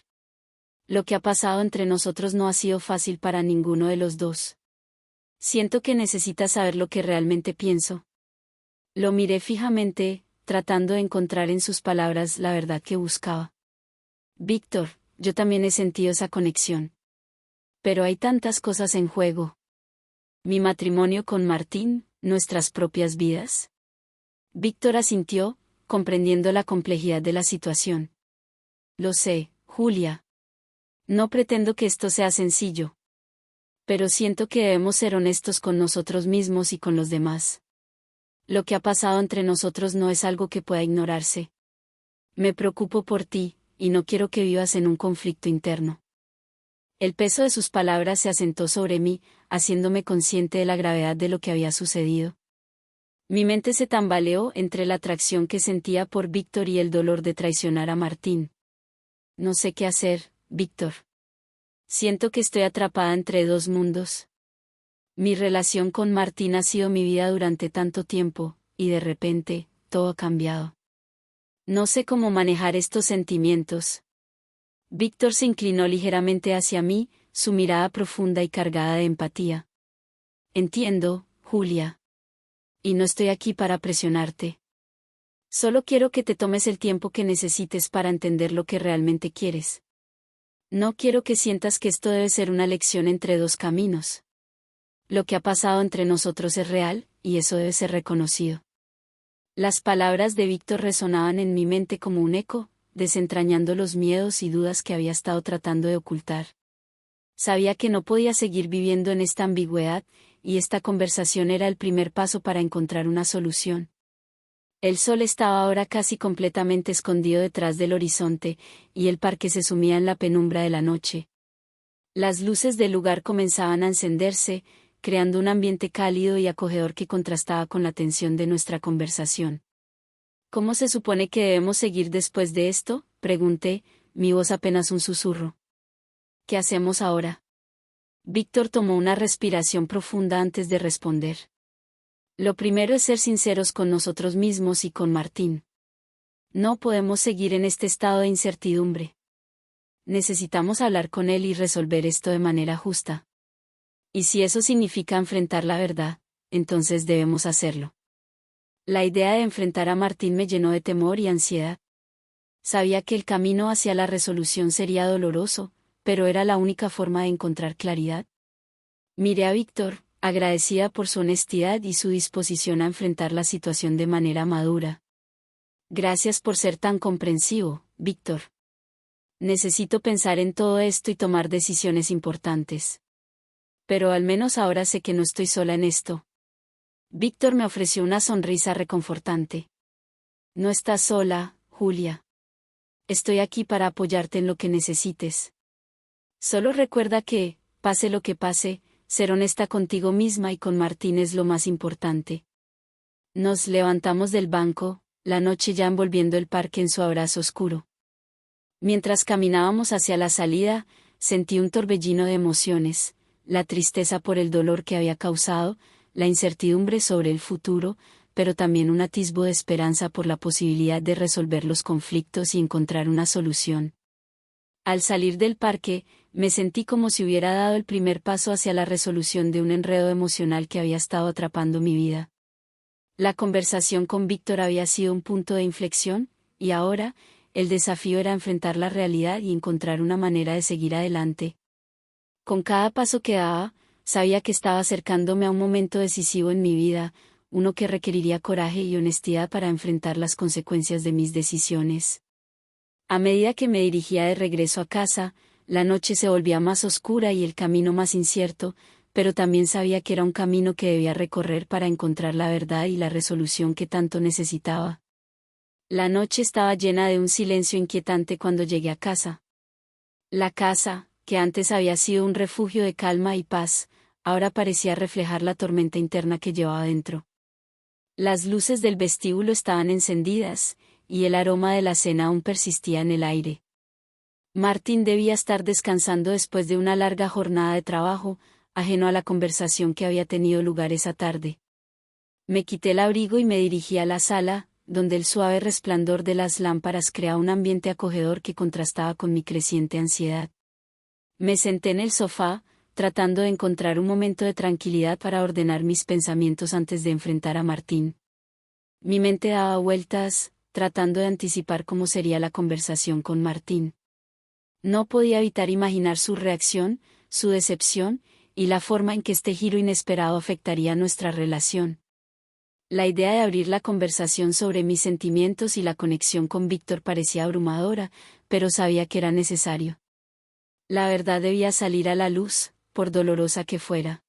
S1: Lo que ha pasado entre nosotros no ha sido fácil para ninguno de los dos. Siento que necesitas saber lo que realmente pienso. Lo miré fijamente, tratando de encontrar en sus palabras la verdad que buscaba. Víctor, yo también he sentido esa conexión. Pero hay tantas cosas en juego. Mi matrimonio con Martín, nuestras propias vidas. Víctor asintió, comprendiendo la complejidad de la situación. Lo sé, Julia. No pretendo que esto sea sencillo. Pero siento que debemos ser honestos con nosotros mismos y con los demás. Lo que ha pasado entre nosotros no es algo que pueda ignorarse. Me preocupo por ti, y no quiero que vivas en un conflicto interno. El peso de sus palabras se asentó sobre mí, haciéndome consciente de la gravedad de lo que había sucedido. Mi mente se tambaleó entre la atracción que sentía por Víctor y el dolor de traicionar a Martín. No sé qué hacer, Víctor. Siento que estoy atrapada entre dos mundos. Mi relación con Martín ha sido mi vida durante tanto tiempo, y de repente, todo ha cambiado. No sé cómo manejar estos sentimientos. Víctor se inclinó ligeramente hacia mí, su mirada profunda y cargada de empatía. Entiendo, Julia. Y no estoy aquí para presionarte. Solo quiero que te tomes el tiempo que necesites para entender lo que realmente quieres. No quiero que sientas que esto debe ser una lección entre dos caminos. Lo que ha pasado entre nosotros es real, y eso debe ser reconocido. Las palabras de Víctor resonaban en mi mente como un eco, desentrañando los miedos y dudas que había estado tratando de ocultar. Sabía que no podía seguir viviendo en esta ambigüedad, y esta conversación era el primer paso para encontrar una solución. El sol estaba ahora casi completamente escondido detrás del horizonte, y el parque se sumía en la penumbra de la noche. Las luces del lugar comenzaban a encenderse, creando un ambiente cálido y acogedor que contrastaba con la tensión de nuestra conversación. ¿Cómo se supone que debemos seguir después de esto?, pregunté, mi voz apenas un susurro. ¿Qué hacemos ahora? Víctor tomó una respiración profunda antes de responder. Lo primero es ser sinceros con nosotros mismos y con Martín. No podemos seguir en este estado de incertidumbre. Necesitamos hablar con él y resolver esto de manera justa. Y si eso significa enfrentar la verdad, entonces debemos hacerlo. La idea de enfrentar a Martín me llenó de temor y ansiedad. Sabía que el camino hacia la resolución sería doloroso, pero era la única forma de encontrar claridad. Miré a Víctor, agradecida por su honestidad y su disposición a enfrentar la situación de manera madura. Gracias por ser tan comprensivo, Víctor. Necesito pensar en todo esto y tomar decisiones importantes. Pero al menos ahora sé que no estoy sola en esto. Víctor me ofreció una sonrisa reconfortante. No estás sola, Julia. Estoy aquí para apoyarte en lo que necesites. Solo recuerda que, pase lo que pase, ser honesta contigo misma y con Martín es lo más importante. Nos levantamos del banco, la noche ya envolviendo el parque en su abrazo oscuro. Mientras caminábamos hacia la salida, sentí un torbellino de emociones, la tristeza por el dolor que había causado, la incertidumbre sobre el futuro, pero también un atisbo de esperanza por la posibilidad de resolver los conflictos y encontrar una solución. Al salir del parque, me sentí como si hubiera dado el primer paso hacia la resolución de un enredo emocional que había estado atrapando mi vida. La conversación con Víctor había sido un punto de inflexión, y ahora, el desafío era enfrentar la realidad y encontrar una manera de seguir adelante. Con cada paso que daba, sabía que estaba acercándome a un momento decisivo en mi vida, uno que requeriría coraje y honestidad para enfrentar las consecuencias de mis decisiones. A medida que me dirigía de regreso a casa, la noche se volvía más oscura y el camino más incierto, pero también sabía que era un camino que debía recorrer para encontrar la verdad y la resolución que tanto necesitaba. La noche estaba llena de un silencio inquietante cuando llegué a casa. La casa, que antes había sido un refugio de calma y paz, ahora parecía reflejar la tormenta interna que llevaba dentro. Las luces del vestíbulo estaban encendidas, y el aroma de la cena aún persistía en el aire. Martín debía estar descansando después de una larga jornada de trabajo, ajeno a la conversación que había tenido lugar esa tarde. Me quité el abrigo y me dirigí a la sala, donde el suave resplandor de las lámparas creaba un ambiente acogedor que contrastaba con mi creciente ansiedad. Me senté en el sofá, tratando de encontrar un momento de tranquilidad para ordenar mis pensamientos antes de enfrentar a Martín. Mi mente daba vueltas, tratando de anticipar cómo sería la conversación con Martín. No podía evitar imaginar su reacción, su decepción, y la forma en que este giro inesperado afectaría nuestra relación. La idea de abrir la conversación sobre mis sentimientos y la conexión con Víctor parecía abrumadora, pero sabía que era necesario. La verdad debía salir a la luz, por dolorosa que fuera.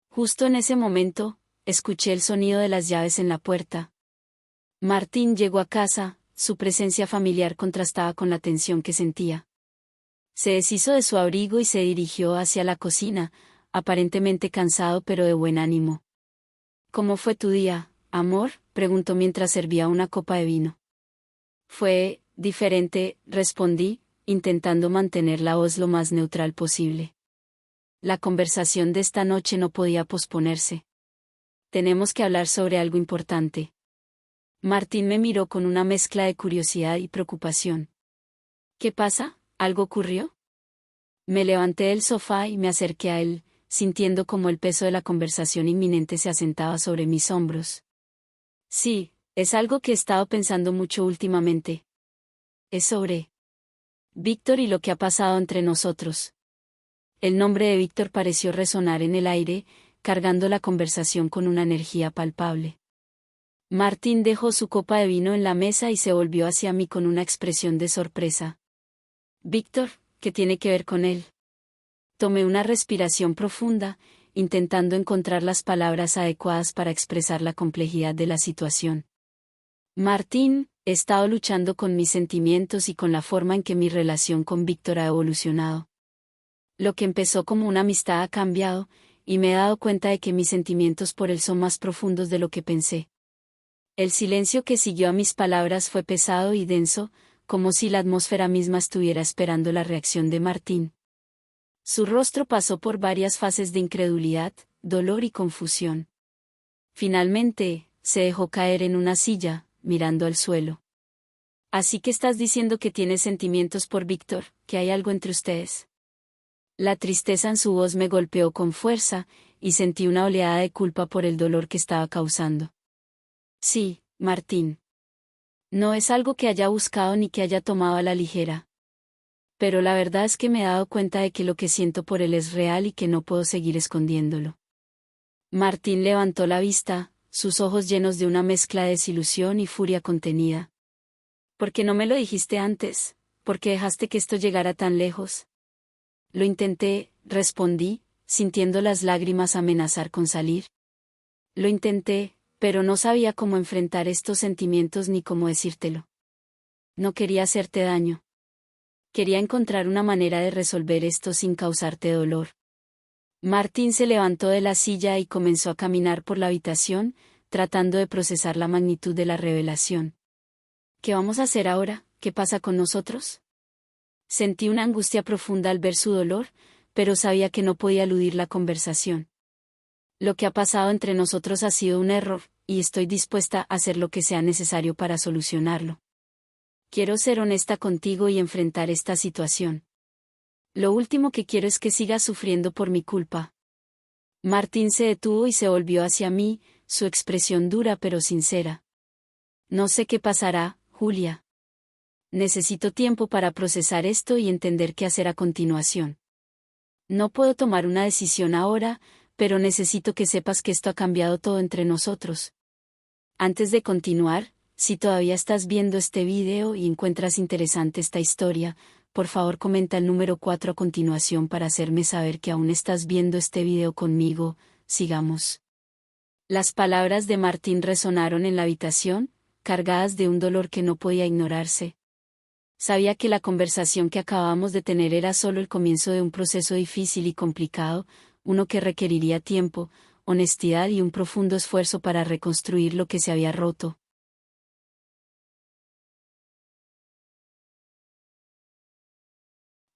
S1: Justo en ese momento, escuché el sonido de las llaves en la puerta. Martín llegó a casa, su presencia familiar contrastaba con la tensión que sentía. Se deshizo de su abrigo y se dirigió hacia la cocina, aparentemente cansado pero de buen ánimo. ¿Cómo fue tu día, amor?, preguntó mientras servía una copa de vino. Fue diferente, respondí, intentando mantener la voz lo más neutral posible. La conversación de esta noche no podía posponerse. Tenemos que hablar sobre algo importante. Martín me miró con una mezcla de curiosidad y preocupación. ¿Qué pasa? ¿Algo ocurrió? Me levanté del sofá y me acerqué a él, sintiendo como el peso de la conversación inminente se asentaba sobre mis hombros. Sí, es algo que he estado pensando mucho últimamente. Es sobre Víctor y lo que ha pasado entre nosotros. El nombre de Víctor pareció resonar en el aire, cargando la conversación con una energía palpable. Martín dejó su copa de vino en la mesa y se volvió hacia mí con una expresión de sorpresa. Víctor, ¿qué tiene que ver con él? Tomé una respiración profunda, intentando encontrar las palabras adecuadas para expresar la complejidad de la situación. Martín, he estado luchando con mis sentimientos y con la forma en que mi relación con Víctor ha evolucionado. Lo que empezó como una amistad ha cambiado, y me he dado cuenta de que mis sentimientos por él son más profundos de lo que pensé. El silencio que siguió a mis palabras fue pesado y denso, como si la atmósfera misma estuviera esperando la reacción de Martín. Su rostro pasó por varias fases de incredulidad, dolor y confusión. Finalmente, se dejó caer en una silla, mirando al suelo. Así que estás diciendo que tienes sentimientos por Víctor, que hay algo entre ustedes. La tristeza en su voz me golpeó con fuerza, y sentí una oleada de culpa por el dolor que estaba causando. Sí, Martín. No es algo que haya buscado ni que haya tomado a la ligera. Pero la verdad es que me he dado cuenta de que lo que siento por él es real y que no puedo seguir escondiéndolo. Martín levantó la vista, sus ojos llenos de una mezcla de desilusión y furia contenida. ¿Por qué no me lo dijiste antes? ¿Por qué dejaste que esto llegara tan lejos? Lo intenté, respondí, sintiendo las lágrimas amenazar con salir. Lo intenté, pero no sabía cómo enfrentar estos sentimientos ni cómo decírtelo. No quería hacerte daño. Quería encontrar una manera de resolver esto sin causarte dolor. Martín se levantó de la silla y comenzó a caminar por la habitación, tratando de procesar la magnitud de la revelación. ¿Qué vamos a hacer ahora? ¿Qué pasa con nosotros? Sentí una angustia profunda al ver su dolor, pero sabía que no podía eludir la conversación. Lo que ha pasado entre nosotros ha sido un error, y estoy dispuesta a hacer lo que sea necesario para solucionarlo. Quiero ser honesta contigo y enfrentar esta situación. Lo último que quiero es que sigas sufriendo por mi culpa. Martín se detuvo y se volvió hacia mí, su expresión dura pero sincera. No sé qué pasará, Julia. Necesito tiempo para procesar esto y entender qué hacer a continuación. No puedo tomar una decisión ahora, pero necesito que sepas que esto ha cambiado todo entre nosotros. Antes de continuar, si todavía estás viendo este video y encuentras interesante esta historia, por favor comenta el número 4 a continuación para hacerme saber que aún estás viendo este video conmigo. Sigamos. Las palabras de Martín resonaron en la habitación, cargadas de un dolor que no podía ignorarse. Sabía que la conversación que acabamos de tener era solo el comienzo de un proceso difícil y complicado, uno que requeriría tiempo, honestidad y un profundo esfuerzo para reconstruir lo que se había roto.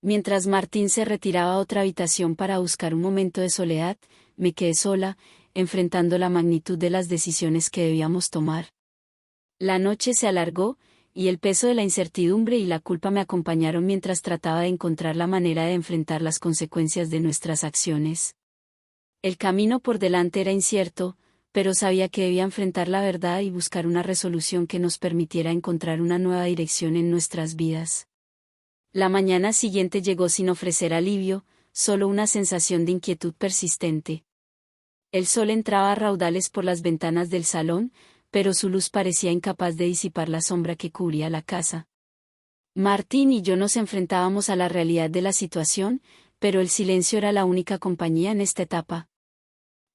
S1: Mientras Martín se retiraba a otra habitación para buscar un momento de soledad, me quedé sola, enfrentando la magnitud de las decisiones que debíamos tomar. La noche se alargó, y el peso de la incertidumbre y la culpa me acompañaron mientras trataba de encontrar la manera de enfrentar las consecuencias de nuestras acciones. El camino por delante era incierto, pero sabía que debía enfrentar la verdad y buscar una resolución que nos permitiera encontrar una nueva dirección en nuestras vidas. La mañana siguiente llegó sin ofrecer alivio, solo una sensación de inquietud persistente. El sol entraba a raudales por las ventanas del salón, pero su luz parecía incapaz de disipar la sombra que cubría la casa. Martín y yo nos enfrentábamos a la realidad de la situación, pero el silencio era la única compañía en esta etapa.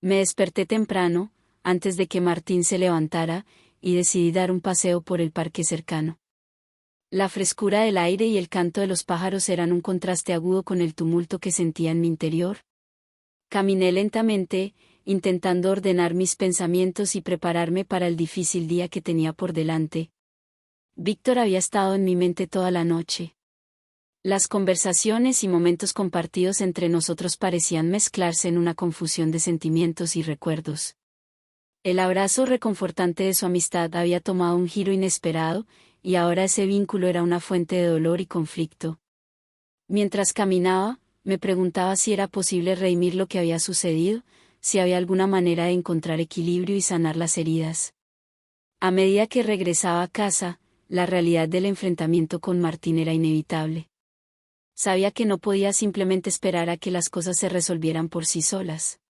S1: Me desperté temprano, antes de que Martín se levantara, y decidí dar un paseo por el parque cercano. La frescura del aire y el canto de los pájaros eran un contraste agudo con el tumulto que sentía en mi interior. Caminé lentamente, intentando ordenar mis pensamientos y prepararme para el difícil día que tenía por delante. Víctor había estado en mi mente toda la noche. Las conversaciones y momentos compartidos entre nosotros parecían mezclarse en una confusión de sentimientos y recuerdos. El abrazo reconfortante de su amistad había tomado un giro inesperado, y ahora ese vínculo era una fuente de dolor y conflicto. Mientras caminaba, me preguntaba si era posible redimir lo que había sucedido, si había alguna manera de encontrar equilibrio y sanar las heridas. A medida que regresaba a casa, la realidad del enfrentamiento con Martín era inevitable. Sabía que no podía simplemente esperar a que las cosas se resolvieran por sí solas.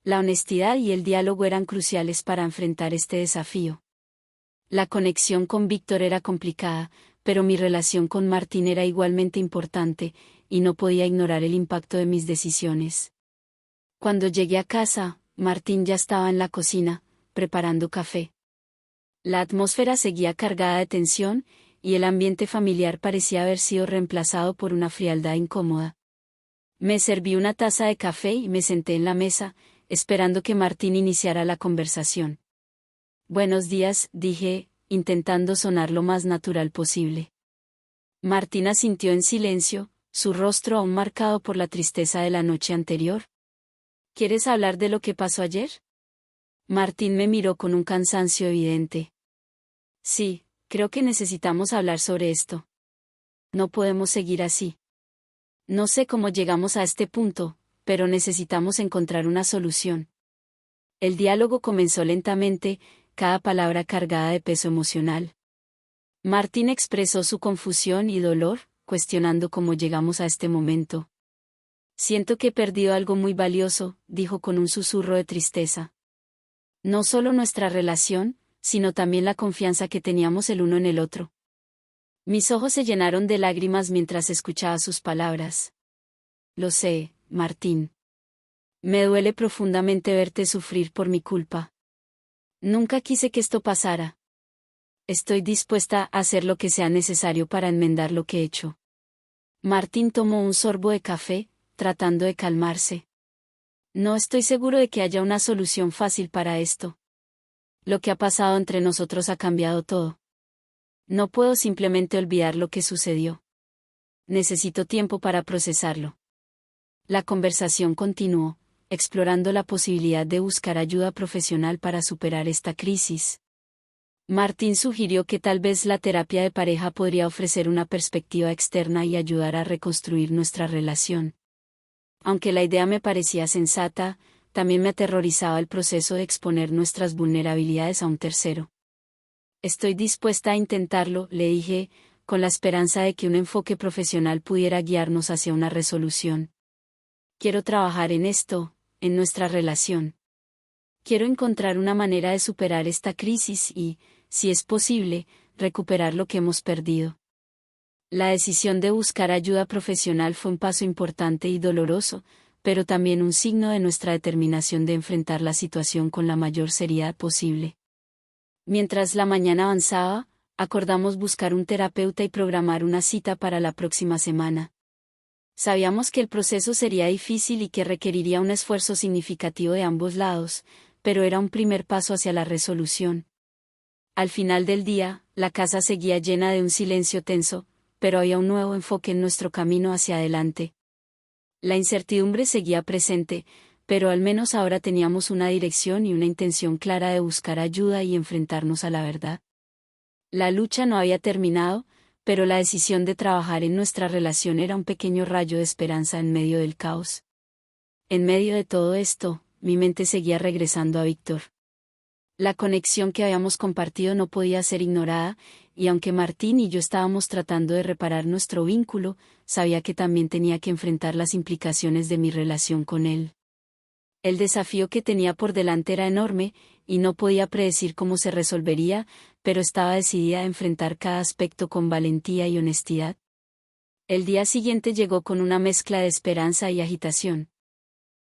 S1: La honestidad y el diálogo eran cruciales para enfrentar este desafío. La conexión con Víctor era complicada, pero mi relación con Martín era igualmente importante, y no podía ignorar el impacto de mis decisiones. Cuando llegué a casa, Martín ya estaba en la cocina, preparando café. La atmósfera seguía cargada de tensión, y el ambiente familiar parecía haber sido reemplazado por una frialdad incómoda. Me serví una taza de café y me senté en la mesa, esperando que Martín iniciara la conversación. «Buenos días», dije, intentando sonar lo más natural posible. Martín asintió en silencio, su rostro aún marcado por la tristeza de la noche anterior. «¿Quieres hablar de lo que pasó ayer?». Martín me miró con un cansancio evidente. «Sí, creo que necesitamos hablar sobre esto. No podemos seguir así. No sé cómo llegamos a este punto, pero necesitamos encontrar una solución». El diálogo comenzó lentamente, cada palabra cargada de peso emocional. Martín expresó su confusión y dolor, cuestionando cómo llegamos a este momento. «Siento que he perdido algo muy valioso», dijo con un susurro de tristeza. «No solo nuestra relación, sino también la confianza que teníamos el uno en el otro». Mis ojos se llenaron de lágrimas mientras escuchaba sus palabras. «Lo sé, Martín. Me duele profundamente verte sufrir por mi culpa. Nunca quise que esto pasara. Estoy dispuesta a hacer lo que sea necesario para enmendar lo que he hecho». Martín tomó un sorbo de café, tratando de calmarse. No estoy seguro de que haya una solución fácil para esto. Lo que ha pasado entre nosotros ha cambiado todo. No puedo simplemente olvidar lo que sucedió. Necesito tiempo para procesarlo. La conversación continuó, explorando la posibilidad de buscar ayuda profesional para superar esta crisis. Martín sugirió que tal vez la terapia de pareja podría ofrecer una perspectiva externa y ayudar a reconstruir nuestra relación. Aunque la idea me parecía sensata, también me aterrorizaba el proceso de exponer nuestras vulnerabilidades a un tercero. Estoy dispuesta a intentarlo, le dije, con la esperanza de que un enfoque profesional pudiera guiarnos hacia una resolución. Quiero trabajar en esto, en nuestra relación. Quiero encontrar una manera de superar esta crisis y, si es posible, recuperar lo que hemos perdido. La decisión de buscar ayuda profesional fue un paso importante y doloroso, pero también un signo de nuestra determinación de enfrentar la situación con la mayor seriedad posible. Mientras la mañana avanzaba, acordamos buscar un terapeuta y programar una cita para la próxima semana. Sabíamos que el proceso sería difícil y que requeriría un esfuerzo significativo de ambos lados, pero era un primer paso hacia la resolución. Al final del día, la casa seguía llena de un silencio tenso, pero había un nuevo enfoque en nuestro camino hacia adelante. La incertidumbre seguía presente, pero al menos ahora teníamos una dirección y una intención clara de buscar ayuda y enfrentarnos a la verdad. La lucha no había terminado, pero la decisión de trabajar en nuestra relación era un pequeño rayo de esperanza en medio del caos. En medio de todo esto, mi mente seguía regresando a Víctor. La conexión que habíamos compartido no podía ser ignorada, y aunque Martín y yo estábamos tratando de reparar nuestro vínculo, sabía que también tenía que enfrentar las implicaciones de mi relación con él. El desafío que tenía por delante era enorme, y no podía predecir cómo se resolvería, pero estaba decidida a enfrentar cada aspecto con valentía y honestidad. El día siguiente llegó con una mezcla de esperanza y agitación.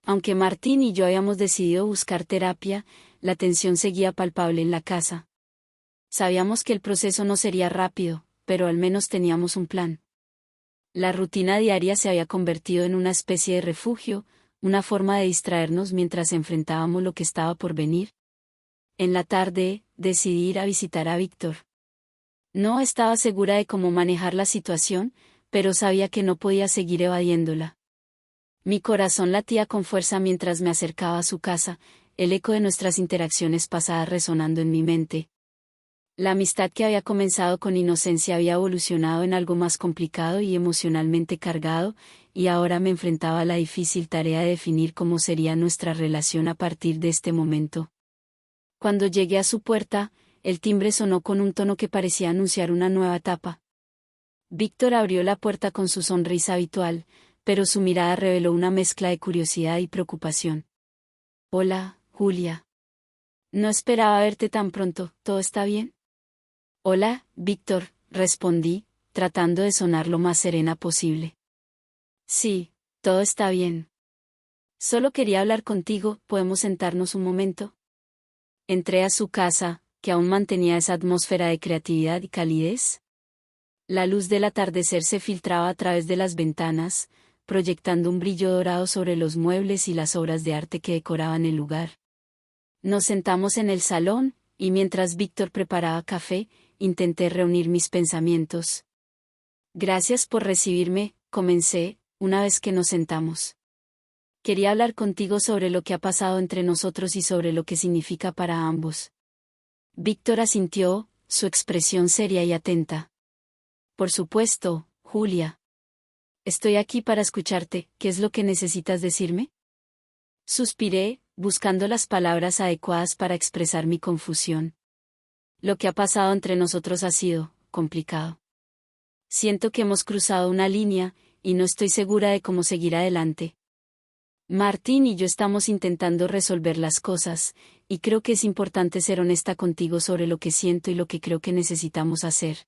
S1: Aunque Martín y yo habíamos decidido buscar terapia, la tensión seguía palpable en la casa. Sabíamos que el proceso no sería rápido, pero al menos teníamos un plan. La rutina diaria se había convertido en una especie de refugio, una forma de distraernos mientras enfrentábamos lo que estaba por venir. En la tarde, decidí ir a visitar a Víctor. No estaba segura de cómo manejar la situación, pero sabía que no podía seguir evadiéndola. Mi corazón latía con fuerza mientras me acercaba a su casa, el eco de nuestras interacciones pasadas resonando en mi mente. La amistad que había comenzado con inocencia había evolucionado en algo más complicado y emocionalmente cargado, y ahora me enfrentaba a la difícil tarea de definir cómo sería nuestra relación a partir de este momento. Cuando llegué a su puerta, el timbre sonó con un tono que parecía anunciar una nueva etapa. Víctor abrió la puerta con su sonrisa habitual, pero su mirada reveló una mezcla de curiosidad y preocupación. Hola, Julia. No esperaba verte tan pronto, ¿todo está bien? Hola, Víctor, respondí, tratando de sonar lo más serena posible. Sí, todo está bien. Solo quería hablar contigo, ¿podemos sentarnos un momento? Entré a su casa, que aún mantenía esa atmósfera de creatividad y calidez. La luz del atardecer se filtraba a través de las ventanas, proyectando un brillo dorado sobre los muebles y las obras de arte que decoraban el lugar. Nos sentamos en el salón, y mientras Víctor preparaba café, intenté reunir mis pensamientos. Gracias por recibirme, comencé, una vez que nos sentamos. Quería hablar contigo sobre lo que ha pasado entre nosotros y sobre lo que significa para ambos. Víctor asintió, su expresión seria y atenta. Por supuesto, Julia. Estoy aquí para escucharte, ¿qué es lo que necesitas decirme? Suspiré, buscando las palabras adecuadas para expresar mi confusión. Lo que ha pasado entre nosotros ha sido complicado. Siento que hemos cruzado una línea, y no estoy segura de cómo seguir adelante. Martín y yo estamos intentando resolver las cosas, y creo que es importante ser honesta contigo sobre lo que siento y lo que creo que necesitamos hacer.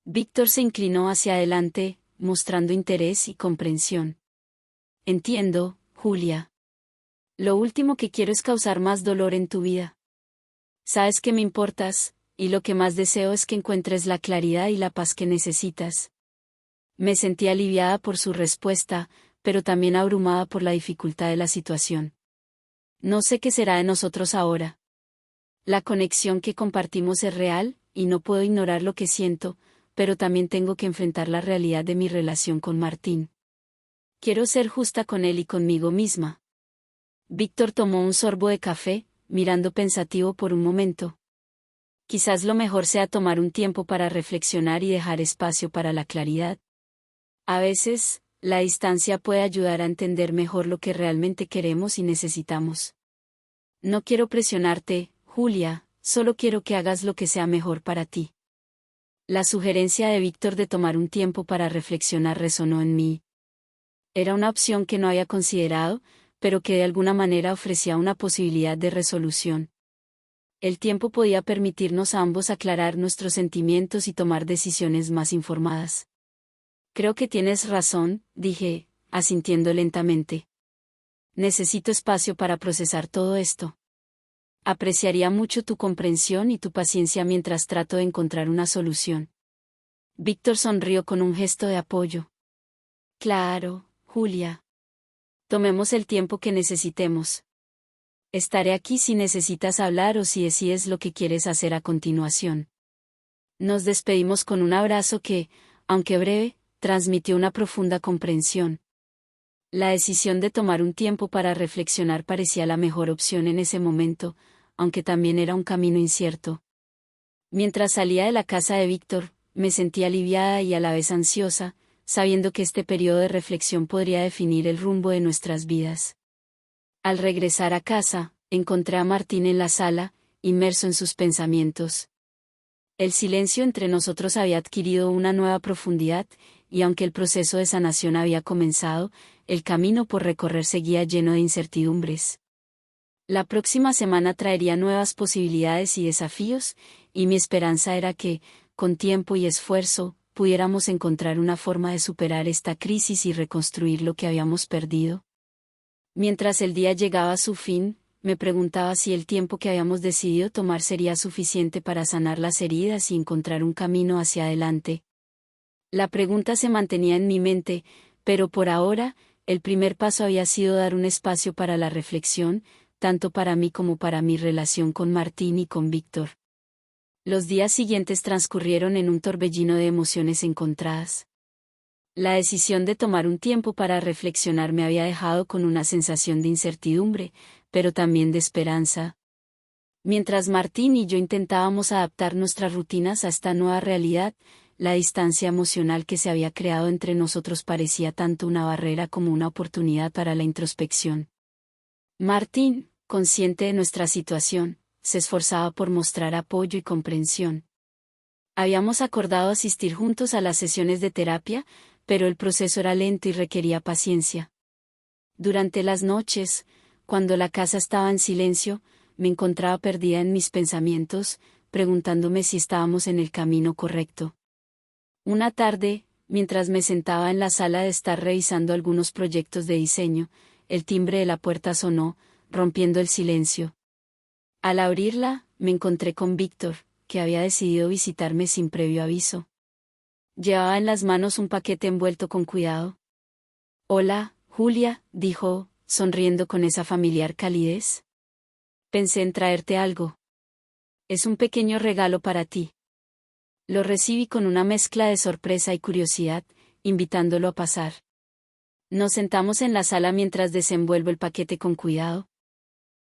S1: Víctor se inclinó hacia adelante, mostrando interés y comprensión. Entiendo, Julia. Lo último que quiero es causar más dolor en tu vida. Sabes que me importas, y lo que más deseo es que encuentres la claridad y la paz que necesitas. Me sentí aliviada por su respuesta, pero también abrumada por la dificultad de la situación. No sé qué será de nosotros ahora. La conexión que compartimos es real, y no puedo ignorar lo que siento, pero también tengo que enfrentar la realidad de mi relación con Martín. Quiero ser justa con él y conmigo misma. Víctor tomó un sorbo de café, mirando pensativo por un momento. Quizás lo mejor sea tomar un tiempo para reflexionar y dejar espacio para la claridad. A veces, la distancia puede ayudar a entender mejor lo que realmente queremos y necesitamos. No quiero presionarte, Julia, solo quiero que hagas lo que sea mejor para ti. La sugerencia de Víctor de tomar un tiempo para reflexionar resonó en mí. Era una opción que no había considerado, pero que de alguna manera ofrecía una posibilidad de resolución. El tiempo podía permitirnos a ambos aclarar nuestros sentimientos y tomar decisiones más informadas. Creo que tienes razón, dije, asintiendo lentamente. Necesito espacio para procesar todo esto. Apreciaría mucho tu comprensión y tu paciencia mientras trato de encontrar una solución. Víctor sonrió con un gesto de apoyo. Claro, Julia. Tomemos el tiempo que necesitemos. Estaré aquí si necesitas hablar o si decides lo que quieres hacer a continuación. Nos despedimos con un abrazo que, aunque breve, transmitió una profunda comprensión. La decisión de tomar un tiempo para reflexionar parecía la mejor opción en ese momento, aunque también era un camino incierto. Mientras salía de la casa de Víctor, me sentí aliviada y a la vez ansiosa, sabiendo que este periodo de reflexión podría definir el rumbo de nuestras vidas. Al regresar a casa, encontré a Martín en la sala, inmerso en sus pensamientos. El silencio entre nosotros había adquirido una nueva profundidad, y aunque el proceso de sanación había comenzado, el camino por recorrer seguía lleno de incertidumbres. La próxima semana traería nuevas posibilidades y desafíos, y mi esperanza era que, con tiempo y esfuerzo, pudiéramos encontrar una forma de superar esta crisis y reconstruir lo que habíamos perdido. Mientras el día llegaba a su fin, me preguntaba si el tiempo que habíamos decidido tomar sería suficiente para sanar las heridas y encontrar un camino hacia adelante. La pregunta se mantenía en mi mente, pero por ahora, el primer paso había sido dar un espacio para la reflexión, tanto para mí como para mi relación con Martín y con Víctor. Los días siguientes transcurrieron en un torbellino de emociones encontradas. La decisión de tomar un tiempo para reflexionar me había dejado con una sensación de incertidumbre, pero también de esperanza. Mientras Martín y yo intentábamos adaptar nuestras rutinas a esta nueva realidad, la distancia emocional que se había creado entre nosotros parecía tanto una barrera como una oportunidad para la introspección. Martín, consciente de nuestra situación, se esforzaba por mostrar apoyo y comprensión. Habíamos acordado asistir juntos a las sesiones de terapia, pero el proceso era lento y requería paciencia. Durante las noches, cuando la casa estaba en silencio, me encontraba perdida en mis pensamientos, preguntándome si estábamos en el camino correcto. Una tarde, mientras me sentaba en la sala de estar revisando algunos proyectos de diseño, el timbre de la puerta sonó, rompiendo el silencio. Al abrirla, me encontré con Víctor, que había decidido visitarme sin previo aviso. Llevaba en las manos un paquete envuelto con cuidado. Hola, Julia, dijo, sonriendo con esa familiar calidez. Pensé en traerte algo. Es un pequeño regalo para ti. Lo recibí con una mezcla de sorpresa y curiosidad, invitándolo a pasar. Nos sentamos en la sala mientras desenvuelvo el paquete con cuidado.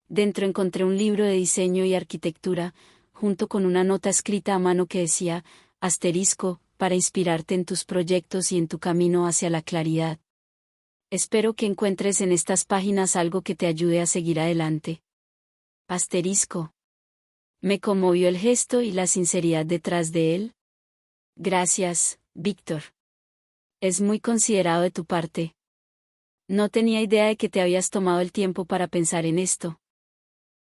S1: Dentro encontré un libro de diseño y arquitectura, junto con una nota escrita a mano que decía, asterisco, para inspirarte en tus proyectos y en tu camino hacia la claridad. Espero que encuentres en estas páginas algo que te ayude a seguir adelante. Asterisco. Me conmovió el gesto y la sinceridad detrás de él. Gracias, Víctor. Es muy considerado de tu parte. No tenía idea de que te habías tomado el tiempo para pensar en esto.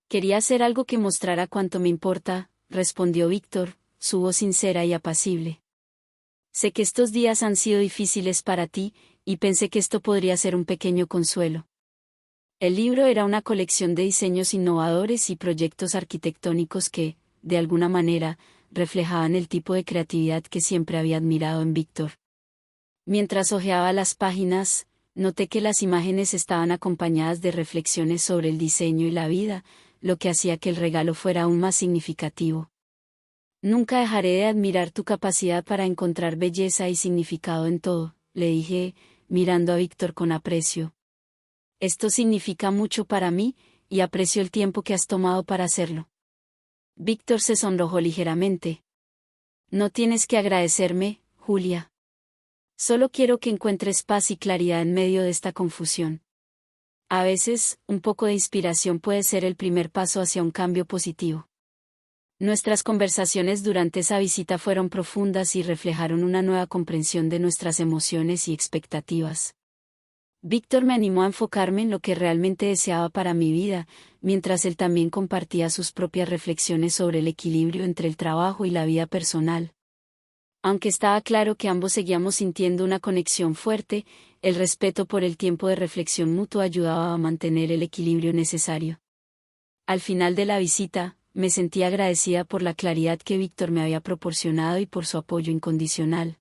S1: Quería hacer algo que mostrara cuánto me importa, respondió Víctor, su voz sincera y apacible. Sé que estos días han sido difíciles para ti, y pensé que esto podría ser un pequeño consuelo. El libro era una colección de diseños innovadores y proyectos arquitectónicos que, de alguna manera, reflejaban el tipo de creatividad que siempre había admirado en Víctor. Mientras hojeaba las páginas, Noté que las imágenes estaban acompañadas de reflexiones sobre el diseño y la vida, lo que hacía que el regalo fuera aún más significativo. Nunca dejaré de admirar tu capacidad para encontrar belleza y significado en todo, le dije, mirando a Víctor con aprecio. Esto significa mucho para mí, y aprecio el tiempo que has tomado para hacerlo. Víctor se sonrojó ligeramente. No tienes que agradecerme, Julia. Solo quiero que encuentres paz y claridad en medio de esta confusión. A veces, un poco de inspiración puede ser el primer paso hacia un cambio positivo. Nuestras conversaciones durante esa visita fueron profundas y reflejaron una nueva comprensión de nuestras emociones y expectativas. Víctor me animó a enfocarme en lo que realmente deseaba para mi vida, mientras él también compartía sus propias reflexiones sobre el equilibrio entre el trabajo y la vida personal. Aunque estaba claro que ambos seguíamos sintiendo una conexión fuerte, el respeto por el tiempo de reflexión mutua ayudaba a mantener el equilibrio necesario. Al final de la visita, me sentí agradecida por la claridad que Víctor me había proporcionado y por su apoyo incondicional.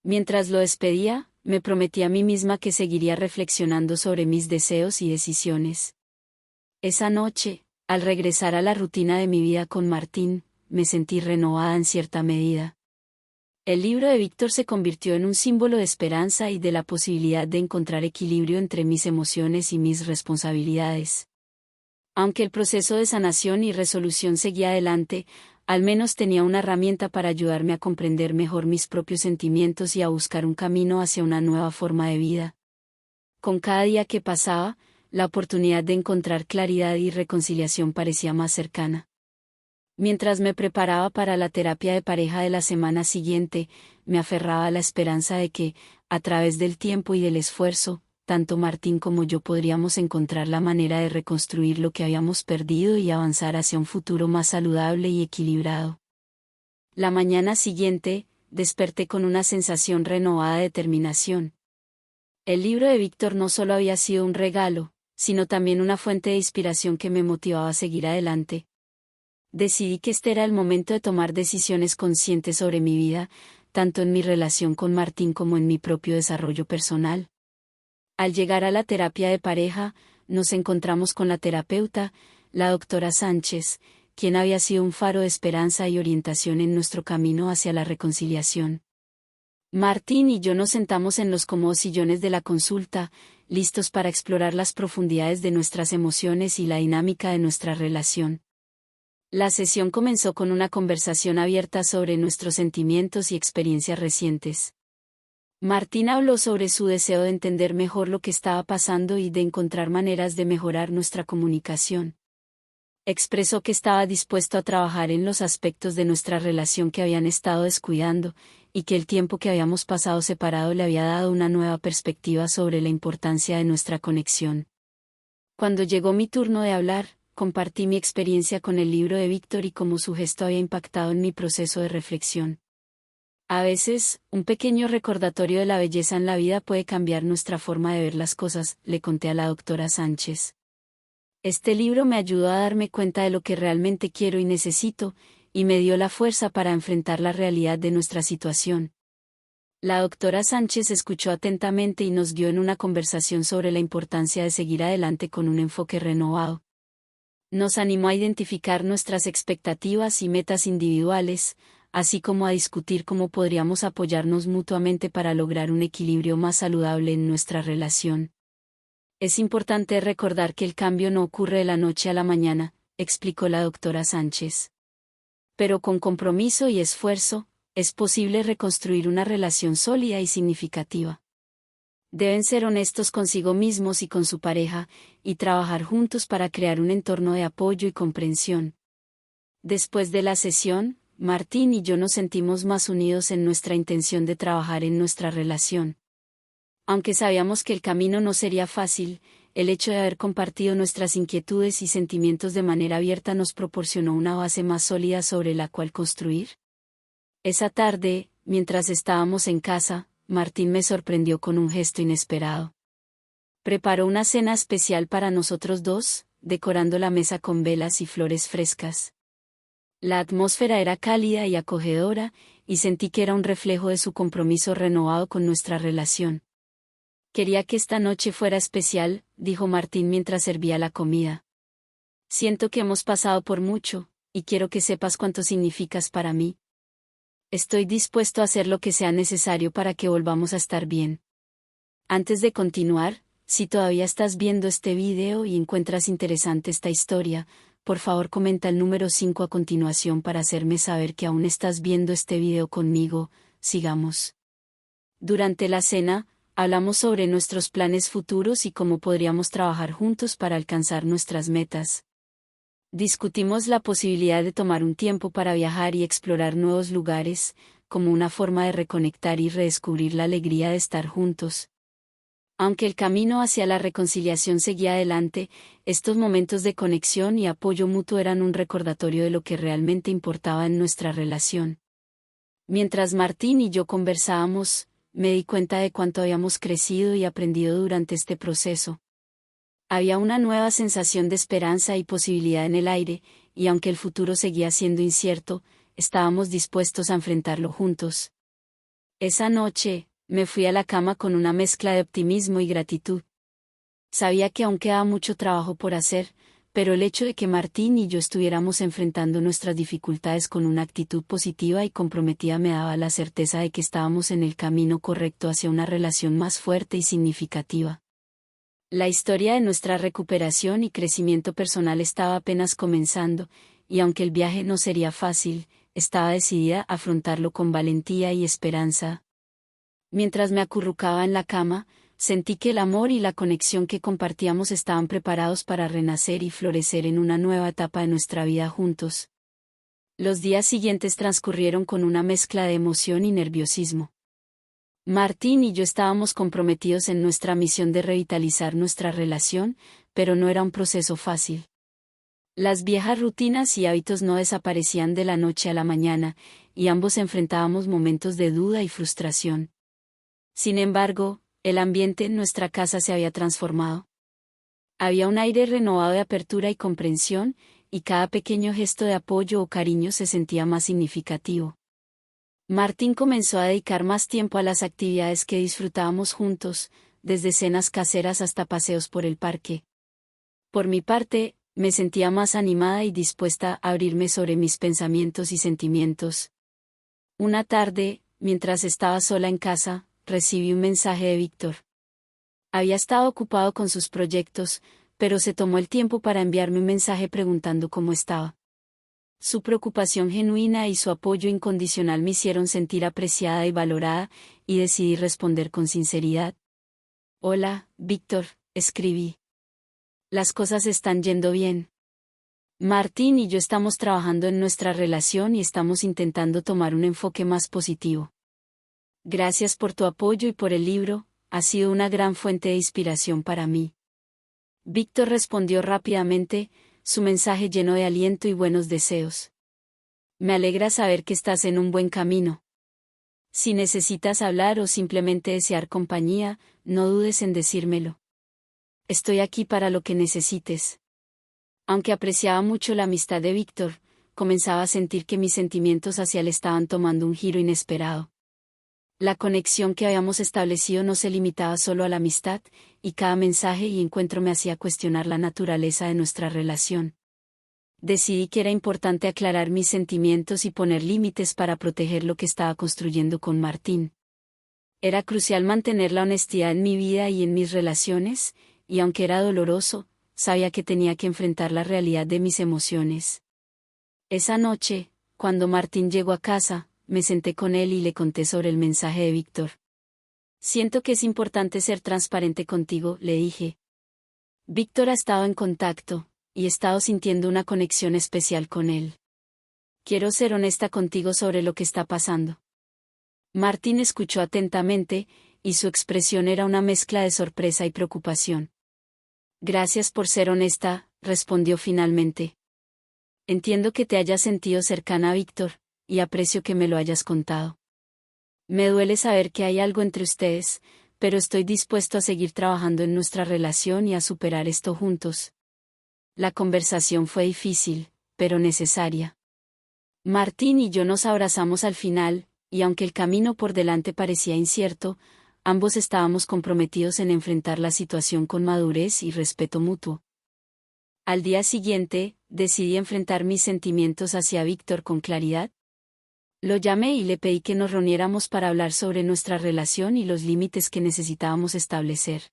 S1: Mientras lo despedía, me prometí a mí misma que seguiría reflexionando sobre mis deseos y decisiones. Esa noche, al regresar a la rutina de mi vida con Martín, me sentí renovada en cierta medida. El libro de Víctor se convirtió en un símbolo de esperanza y de la posibilidad de encontrar equilibrio entre mis emociones y mis responsabilidades. Aunque el proceso de sanación y resolución seguía adelante, al menos tenía una herramienta para ayudarme a comprender mejor mis propios sentimientos y a buscar un camino hacia una nueva forma de vida. Con cada día que pasaba, la oportunidad de encontrar claridad y reconciliación parecía más cercana. Mientras me preparaba para la terapia de pareja de la semana siguiente, me aferraba a la esperanza de que, a través del tiempo y del esfuerzo, tanto Martín como yo podríamos encontrar la manera de reconstruir lo que habíamos perdido y avanzar hacia un futuro más saludable y equilibrado. La mañana siguiente, desperté con una sensación renovada de determinación. El libro de Víctor no solo había sido un regalo, sino también una fuente de inspiración que me motivaba a seguir adelante. Decidí que este era el momento de tomar decisiones conscientes sobre mi vida, tanto en mi relación con Martín como en mi propio desarrollo personal. Al llegar a la terapia de pareja, nos encontramos con la terapeuta, la doctora Sánchez, quien había sido un faro de esperanza y orientación en nuestro camino hacia la reconciliación. Martín y yo nos sentamos en los cómodos sillones de la consulta, listos para explorar las profundidades de nuestras emociones y la dinámica de nuestra relación. La sesión comenzó con una conversación abierta sobre nuestros sentimientos y experiencias recientes. Martín habló sobre su deseo de entender mejor lo que estaba pasando y de encontrar maneras de mejorar nuestra comunicación. Expresó que estaba dispuesto a trabajar en los aspectos de nuestra relación que habían estado descuidando, y que el tiempo que habíamos pasado separado le había dado una nueva perspectiva sobre la importancia de nuestra conexión. Cuando llegó mi turno de hablar, compartí mi experiencia con el libro de Víctor y cómo su gesto había impactado en mi proceso de reflexión. A veces, un pequeño recordatorio de la belleza en la vida puede cambiar nuestra forma de ver las cosas, le conté a la doctora Sánchez. Este libro me ayudó a darme cuenta de lo que realmente quiero y necesito, y me dio la fuerza para enfrentar la realidad de nuestra situación. La doctora Sánchez escuchó atentamente y nos guió en una conversación sobre la importancia de seguir adelante con un enfoque renovado. Nos animó a identificar nuestras expectativas y metas individuales, así como a discutir cómo podríamos apoyarnos mutuamente para lograr un equilibrio más saludable en nuestra relación. Es importante recordar que el cambio no ocurre de la noche a la mañana, explicó la doctora Sánchez. Pero con compromiso y esfuerzo, es posible reconstruir una relación sólida y significativa. Deben ser honestos consigo mismos y con su pareja, y trabajar juntos para crear un entorno de apoyo y comprensión. Después de la sesión, Martín y yo nos sentimos más unidos en nuestra intención de trabajar en nuestra relación. Aunque sabíamos que el camino no sería fácil, el hecho de haber compartido nuestras inquietudes y sentimientos de manera abierta nos proporcionó una base más sólida sobre la cual construir. Esa tarde, mientras estábamos en casa, Martín me sorprendió con un gesto inesperado. Preparó una cena especial para nosotros dos, decorando la mesa con velas y flores frescas. La atmósfera era cálida y acogedora, y sentí que era un reflejo de su compromiso renovado con nuestra relación. Quería que esta noche fuera especial, dijo Martín mientras servía la comida. Siento que hemos pasado por mucho, y quiero que sepas cuánto significas para mí. Estoy dispuesto a hacer lo que sea necesario para que volvamos a estar bien. Antes de continuar, si todavía estás viendo este video y encuentras interesante esta historia, por favor comenta el número 5 a continuación para hacerme saber que aún estás viendo este video conmigo. Sigamos. Durante la cena, hablamos sobre nuestros planes futuros y cómo podríamos trabajar juntos para alcanzar nuestras metas. Discutimos la posibilidad de tomar un tiempo para viajar y explorar nuevos lugares, como una forma de reconectar y redescubrir la alegría de estar juntos. Aunque el camino hacia la reconciliación seguía adelante, estos momentos de conexión y apoyo mutuo eran un recordatorio de lo que realmente importaba en nuestra relación. Mientras Martín y yo conversábamos, me di cuenta de cuánto habíamos crecido y aprendido durante este proceso. Había una nueva sensación de esperanza y posibilidad en el aire, y aunque el futuro seguía siendo incierto, estábamos dispuestos a enfrentarlo juntos. Esa noche, me fui a la cama con una mezcla de optimismo y gratitud. Sabía que aún quedaba mucho trabajo por hacer, pero el hecho de que Martín y yo estuviéramos enfrentando nuestras dificultades con una actitud positiva y comprometida me daba la certeza de que estábamos en el camino correcto hacia una relación más fuerte y significativa. La historia de nuestra recuperación y crecimiento personal estaba apenas comenzando, y aunque el viaje no sería fácil, estaba decidida a afrontarlo con valentía y esperanza. Mientras me acurrucaba en la cama, sentí que el amor y la conexión que compartíamos estaban preparados para renacer y florecer en una nueva etapa de nuestra vida juntos. Los días siguientes transcurrieron con una mezcla de emoción y nerviosismo. Martín y yo estábamos comprometidos en nuestra misión de revitalizar nuestra relación, pero no era un proceso fácil. Las viejas rutinas y hábitos no desaparecían de la noche a la mañana, y ambos enfrentábamos momentos de duda y frustración. Sin embargo, el ambiente en nuestra casa se había transformado. Había un aire renovado de apertura y comprensión, y cada pequeño gesto de apoyo o cariño se sentía más significativo. Martín comenzó a dedicar más tiempo a las actividades que disfrutábamos juntos, desde cenas caseras hasta paseos por el parque. Por mi parte, me sentía más animada y dispuesta a abrirme sobre mis pensamientos y sentimientos. Una tarde, mientras estaba sola en casa, recibí un mensaje de Víctor. Había estado ocupado con sus proyectos, pero se tomó el tiempo para enviarme un mensaje preguntando cómo estaba. Su preocupación genuina y su apoyo incondicional me hicieron sentir apreciada y valorada, y decidí responder con sinceridad. Hola, Víctor, escribí. Las cosas están yendo bien. Martín y yo estamos trabajando en nuestra relación y estamos intentando tomar un enfoque más positivo. Gracias por tu apoyo y por el libro, ha sido una gran fuente de inspiración para mí. Víctor respondió rápidamente, su mensaje lleno de aliento y buenos deseos. Me alegra saber que estás en un buen camino. Si necesitas hablar o simplemente desear compañía, no dudes en decírmelo. Estoy aquí para lo que necesites. Aunque apreciaba mucho la amistad de Víctor, comenzaba a sentir que mis sentimientos hacia él estaban tomando un giro inesperado. La conexión que habíamos establecido no se limitaba solo a la amistad, y cada mensaje y encuentro me hacía cuestionar la naturaleza de nuestra relación. Decidí que era importante aclarar mis sentimientos y poner límites para proteger lo que estaba construyendo con Martín. Era crucial mantener la honestidad en mi vida y en mis relaciones, y aunque era doloroso, sabía que tenía que enfrentar la realidad de mis emociones. Esa noche, cuando Martín llegó a casa, me senté con él y le conté sobre el mensaje de Víctor. Siento que es importante ser transparente contigo, le dije. Víctor ha estado en contacto, y he estado sintiendo una conexión especial con él. Quiero ser honesta contigo sobre lo que está pasando. Martín escuchó atentamente, y su expresión era una mezcla de sorpresa y preocupación. Gracias por ser honesta, respondió finalmente. Entiendo que te hayas sentido cercana a Víctor, y aprecio que me lo hayas contado. Me duele saber que hay algo entre ustedes, pero estoy dispuesto a seguir trabajando en nuestra relación y a superar esto juntos. La conversación fue difícil, pero necesaria. Martín y yo nos abrazamos al final, y aunque el camino por delante parecía incierto, ambos estábamos comprometidos en enfrentar la situación con madurez y respeto mutuo. Al día siguiente, decidí enfrentar mis sentimientos hacia Víctor con claridad. Lo llamé y le pedí que nos reuniéramos para hablar sobre nuestra relación y los límites que necesitábamos establecer.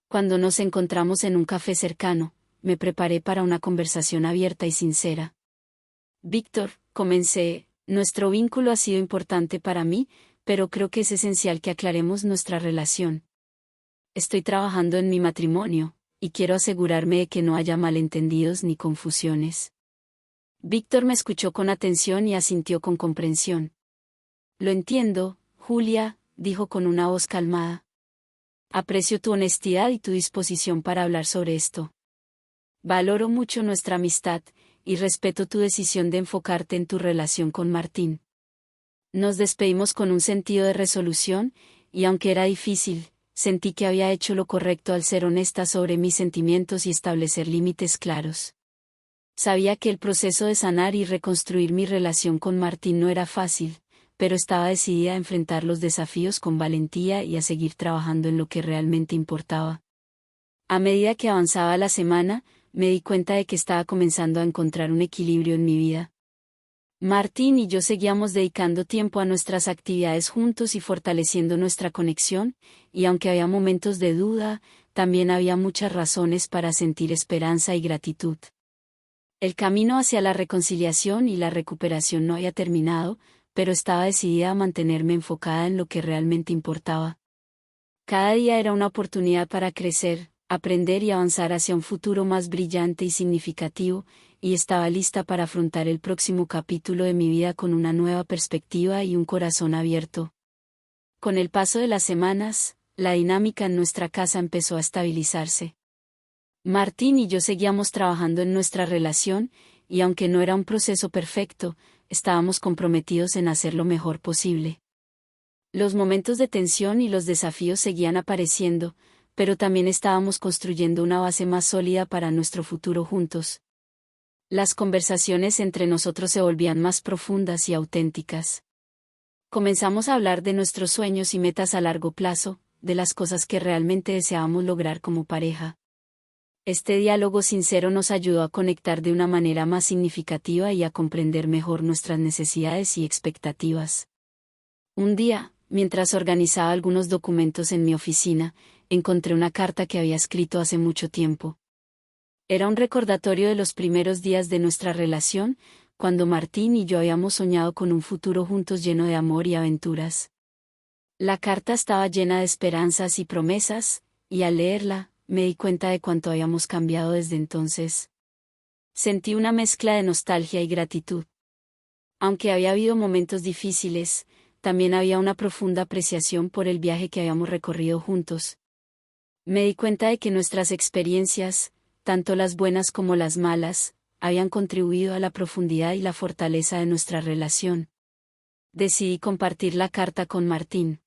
S1: Cuando nos encontramos en un café cercano, me preparé para una conversación abierta y sincera. Víctor, comencé, nuestro vínculo ha sido importante para mí, pero creo que es esencial que aclaremos nuestra relación. Estoy trabajando en mi matrimonio, y quiero asegurarme de que no haya malentendidos ni confusiones. Víctor me escuchó con atención y asintió con comprensión. Lo entiendo, Julia, dijo con una voz calmada. Aprecio tu honestidad y tu disposición para hablar sobre esto. Valoro mucho nuestra amistad, y respeto tu decisión de enfocarte en tu relación con Martín. Nos despedimos con un sentido de resolución, y aunque era difícil, sentí que había hecho lo correcto al ser honesta sobre mis sentimientos y establecer límites claros. Sabía que el proceso de sanar y reconstruir mi relación con Martín no era fácil, pero estaba decidida a enfrentar los desafíos con valentía y a seguir trabajando en lo que realmente importaba. A medida que avanzaba la semana, me di cuenta de que estaba comenzando a encontrar un equilibrio en mi vida. Martín y yo seguíamos dedicando tiempo a nuestras actividades juntos y fortaleciendo nuestra conexión, y aunque había momentos de duda, también había muchas razones para sentir esperanza y gratitud. El camino hacia la reconciliación y la recuperación no había terminado, pero estaba decidida a mantenerme enfocada en lo que realmente importaba. Cada día era una oportunidad para crecer, aprender y avanzar hacia un futuro más brillante y significativo, y estaba lista para afrontar el próximo capítulo de mi vida con una nueva perspectiva y un corazón abierto. Con el paso de las semanas, la dinámica en nuestra casa empezó a estabilizarse. Martín y yo seguíamos trabajando en nuestra relación, y aunque no era un proceso perfecto, estábamos comprometidos en hacer lo mejor posible. Los momentos de tensión y los desafíos seguían apareciendo, pero también estábamos construyendo una base más sólida para nuestro futuro juntos. Las conversaciones entre nosotros se volvían más profundas y auténticas. Comenzamos a hablar de nuestros sueños y metas a largo plazo, de las cosas que realmente deseábamos lograr como pareja. Este diálogo sincero nos ayudó a conectar de una manera más significativa y a comprender mejor nuestras necesidades y expectativas. Un día, mientras organizaba algunos documentos en mi oficina, encontré una carta que había escrito hace mucho tiempo. Era un recordatorio de los primeros días de nuestra relación, cuando Martín y yo habíamos soñado con un futuro juntos lleno de amor y aventuras. La carta estaba llena de esperanzas y promesas, y al leerla, me di cuenta de cuánto habíamos cambiado desde entonces. Sentí una mezcla de nostalgia y gratitud. Aunque había habido momentos difíciles, también había una profunda apreciación por el viaje que habíamos recorrido juntos. Me di cuenta de que nuestras experiencias, tanto las buenas como las malas, habían contribuido a la profundidad y la fortaleza de nuestra relación. Decidí compartir la carta con Martín.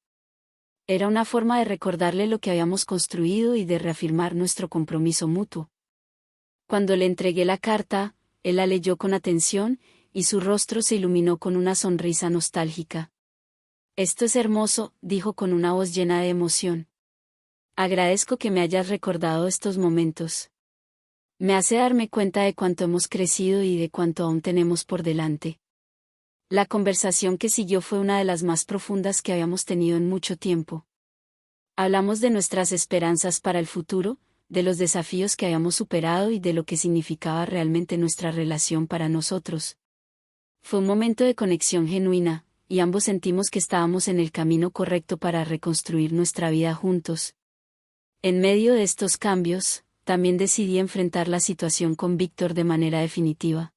S1: Era una forma de recordarle lo que habíamos construido y de reafirmar nuestro compromiso mutuo. Cuando le entregué la carta, él la leyó con atención, y su rostro se iluminó con una sonrisa nostálgica. «Esto es hermoso», dijo con una voz llena de emoción. «Agradezco que me hayas recordado estos momentos. Me hace darme cuenta de cuánto hemos crecido y de cuánto aún tenemos por delante». La conversación que siguió fue una de las más profundas que habíamos tenido en mucho tiempo. Hablamos de nuestras esperanzas para el futuro, de los desafíos que habíamos superado y de lo que significaba realmente nuestra relación para nosotros. Fue un momento de conexión genuina, y ambos sentimos que estábamos en el camino correcto para reconstruir nuestra vida juntos. En medio de estos cambios, también decidí enfrentar la situación con Víctor de manera definitiva.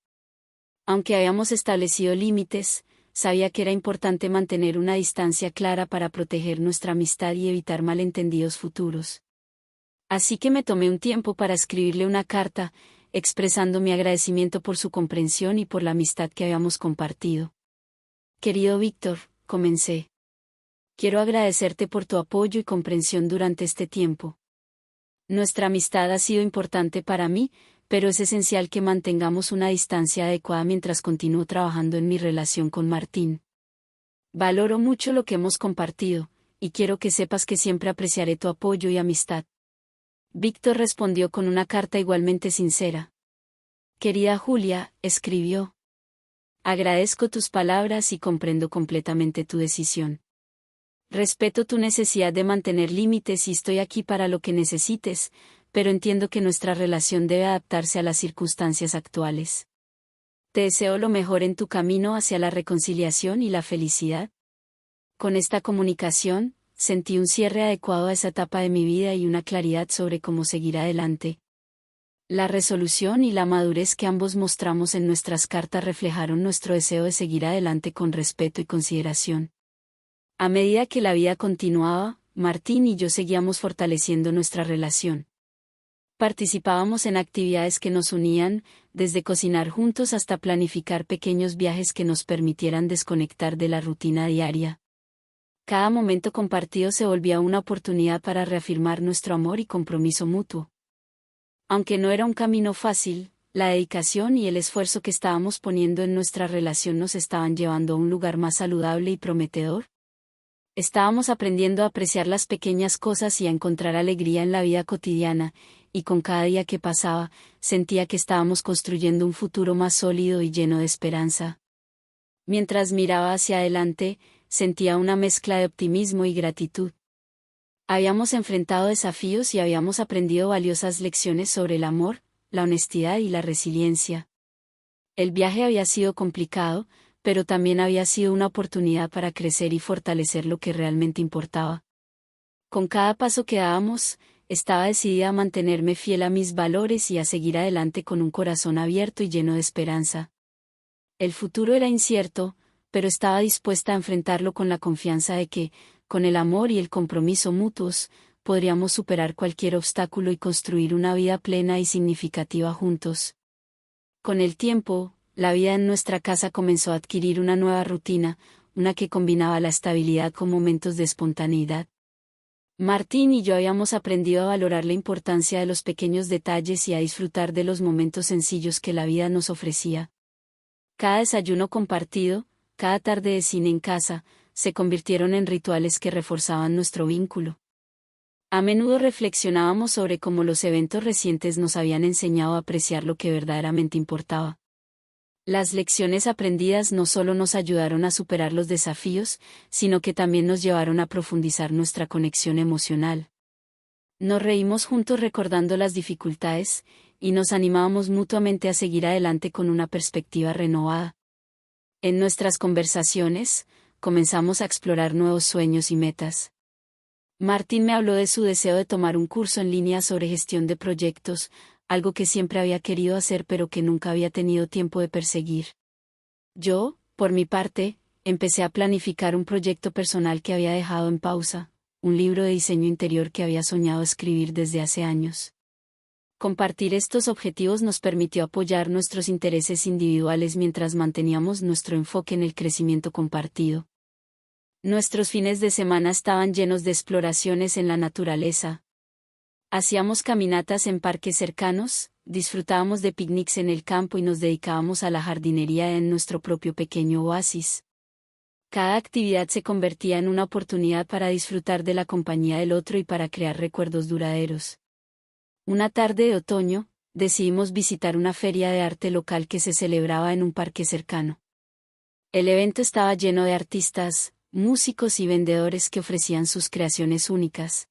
S1: Aunque habíamos establecido límites, sabía que era importante mantener una distancia clara para proteger nuestra amistad y evitar malentendidos futuros. Así que me tomé un tiempo para escribirle una carta, expresando mi agradecimiento por su comprensión y por la amistad que habíamos compartido. «Querido Víctor», comencé. «Quiero agradecerte por tu apoyo y comprensión durante este tiempo. Nuestra amistad ha sido importante para mí, pero es esencial que mantengamos una distancia adecuada mientras continúo trabajando en mi relación con Martín. Valoro mucho lo que hemos compartido, y quiero que sepas que siempre apreciaré tu apoyo y amistad. Víctor respondió con una carta igualmente sincera. Querida Julia, escribió. Agradezco tus palabras y comprendo completamente tu decisión. Respeto tu necesidad de mantener límites y estoy aquí para lo que necesites, pero entiendo que nuestra relación debe adaptarse a las circunstancias actuales. Te deseo lo mejor en tu camino hacia la reconciliación y la felicidad. Con esta comunicación, sentí un cierre adecuado a esa etapa de mi vida y una claridad sobre cómo seguir adelante. La resolución y la madurez que ambos mostramos en nuestras cartas reflejaron nuestro deseo de seguir adelante con respeto y consideración. A medida que la vida continuaba, Martín y yo seguíamos fortaleciendo nuestra relación. Participábamos en actividades que nos unían, desde cocinar juntos hasta planificar pequeños viajes que nos permitieran desconectar de la rutina diaria. Cada momento compartido se volvía una oportunidad para reafirmar nuestro amor y compromiso mutuo. Aunque no era un camino fácil, la dedicación y el esfuerzo que estábamos poniendo en nuestra relación nos estaban llevando a un lugar más saludable y prometedor. Estábamos aprendiendo a apreciar las pequeñas cosas y a encontrar alegría en la vida cotidiana, y con cada día que pasaba, sentía que estábamos construyendo un futuro más sólido y lleno de esperanza. Mientras miraba hacia adelante, sentía una mezcla de optimismo y gratitud. Habíamos enfrentado desafíos y habíamos aprendido valiosas lecciones sobre el amor, la honestidad y la resiliencia. El viaje había sido complicado, pero también había sido una oportunidad para crecer y fortalecer lo que realmente importaba. Con cada paso que dábamos, estaba decidida a mantenerme fiel a mis valores y a seguir adelante con un corazón abierto y lleno de esperanza. El futuro era incierto, pero estaba dispuesta a enfrentarlo con la confianza de que, con el amor y el compromiso mutuos, podríamos superar cualquier obstáculo y construir una vida plena y significativa juntos. Con el tiempo, la vida en nuestra casa comenzó a adquirir una nueva rutina, una que combinaba la estabilidad con momentos de espontaneidad. Martín y yo habíamos aprendido a valorar la importancia de los pequeños detalles y a disfrutar de los momentos sencillos que la vida nos ofrecía. Cada desayuno compartido, cada tarde de cine en casa, se convirtieron en rituales que reforzaban nuestro vínculo. A menudo reflexionábamos sobre cómo los eventos recientes nos habían enseñado a apreciar lo que verdaderamente importaba. Las lecciones aprendidas no solo nos ayudaron a superar los desafíos, sino que también nos llevaron a profundizar nuestra conexión emocional. Nos reímos juntos recordando las dificultades, y nos animábamos mutuamente a seguir adelante con una perspectiva renovada. En nuestras conversaciones, comenzamos a explorar nuevos sueños y metas. Martín me habló de su deseo de tomar un curso en línea sobre gestión de proyectos, algo que siempre había querido hacer pero que nunca había tenido tiempo de perseguir. Yo, por mi parte, empecé a planificar un proyecto personal que había dejado en pausa, un libro de diseño interior que había soñado escribir desde hace años. Compartir estos objetivos nos permitió apoyar nuestros intereses individuales mientras manteníamos nuestro enfoque en el crecimiento compartido. Nuestros fines de semana estaban llenos de exploraciones en la naturaleza. Hacíamos caminatas en parques cercanos, disfrutábamos de picnics en el campo y nos dedicábamos a la jardinería en nuestro propio pequeño oasis. Cada actividad se convertía en una oportunidad para disfrutar de la compañía del otro y para crear recuerdos duraderos. Una tarde de otoño, decidimos visitar una feria de arte local que se celebraba en un parque cercano. El evento estaba lleno de artistas, músicos y vendedores que ofrecían sus creaciones únicas.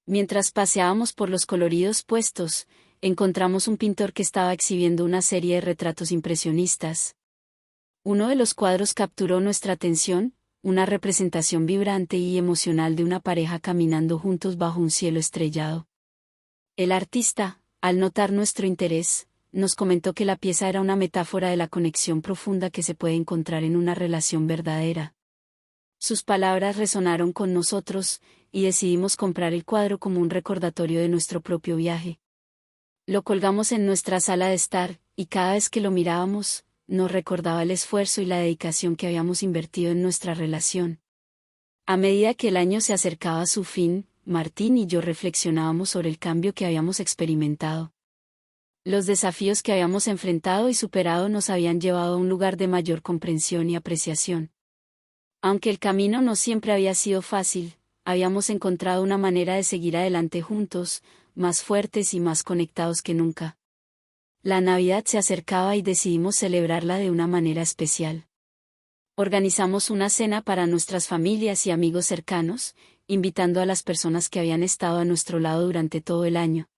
S1: Mientras paseábamos por los coloridos puestos, encontramos un pintor que estaba exhibiendo una serie de retratos impresionistas. Uno de los cuadros capturó nuestra atención, una representación vibrante y emocional de una pareja caminando juntos bajo un cielo estrellado. El artista, al notar nuestro interés, nos comentó que la pieza era una metáfora de la conexión profunda que se puede encontrar en una relación verdadera. Sus palabras resonaron con nosotros, y decidimos comprar el cuadro como un recordatorio de nuestro propio viaje. Lo colgamos en nuestra sala de estar, y cada vez que lo mirábamos, nos recordaba el esfuerzo y la dedicación que habíamos invertido en nuestra relación. A medida que el año se acercaba a su fin, Martín y yo reflexionábamos sobre el cambio que habíamos experimentado. Los desafíos que habíamos enfrentado y superado nos habían llevado a un lugar de mayor comprensión y apreciación. Aunque el camino no siempre había sido fácil, habíamos encontrado una manera de seguir adelante juntos, más fuertes y más conectados que nunca. La Navidad se acercaba y decidimos celebrarla de una manera especial. Organizamos una cena para nuestras familias y amigos cercanos, invitando a las personas que habían estado a nuestro lado durante todo el año.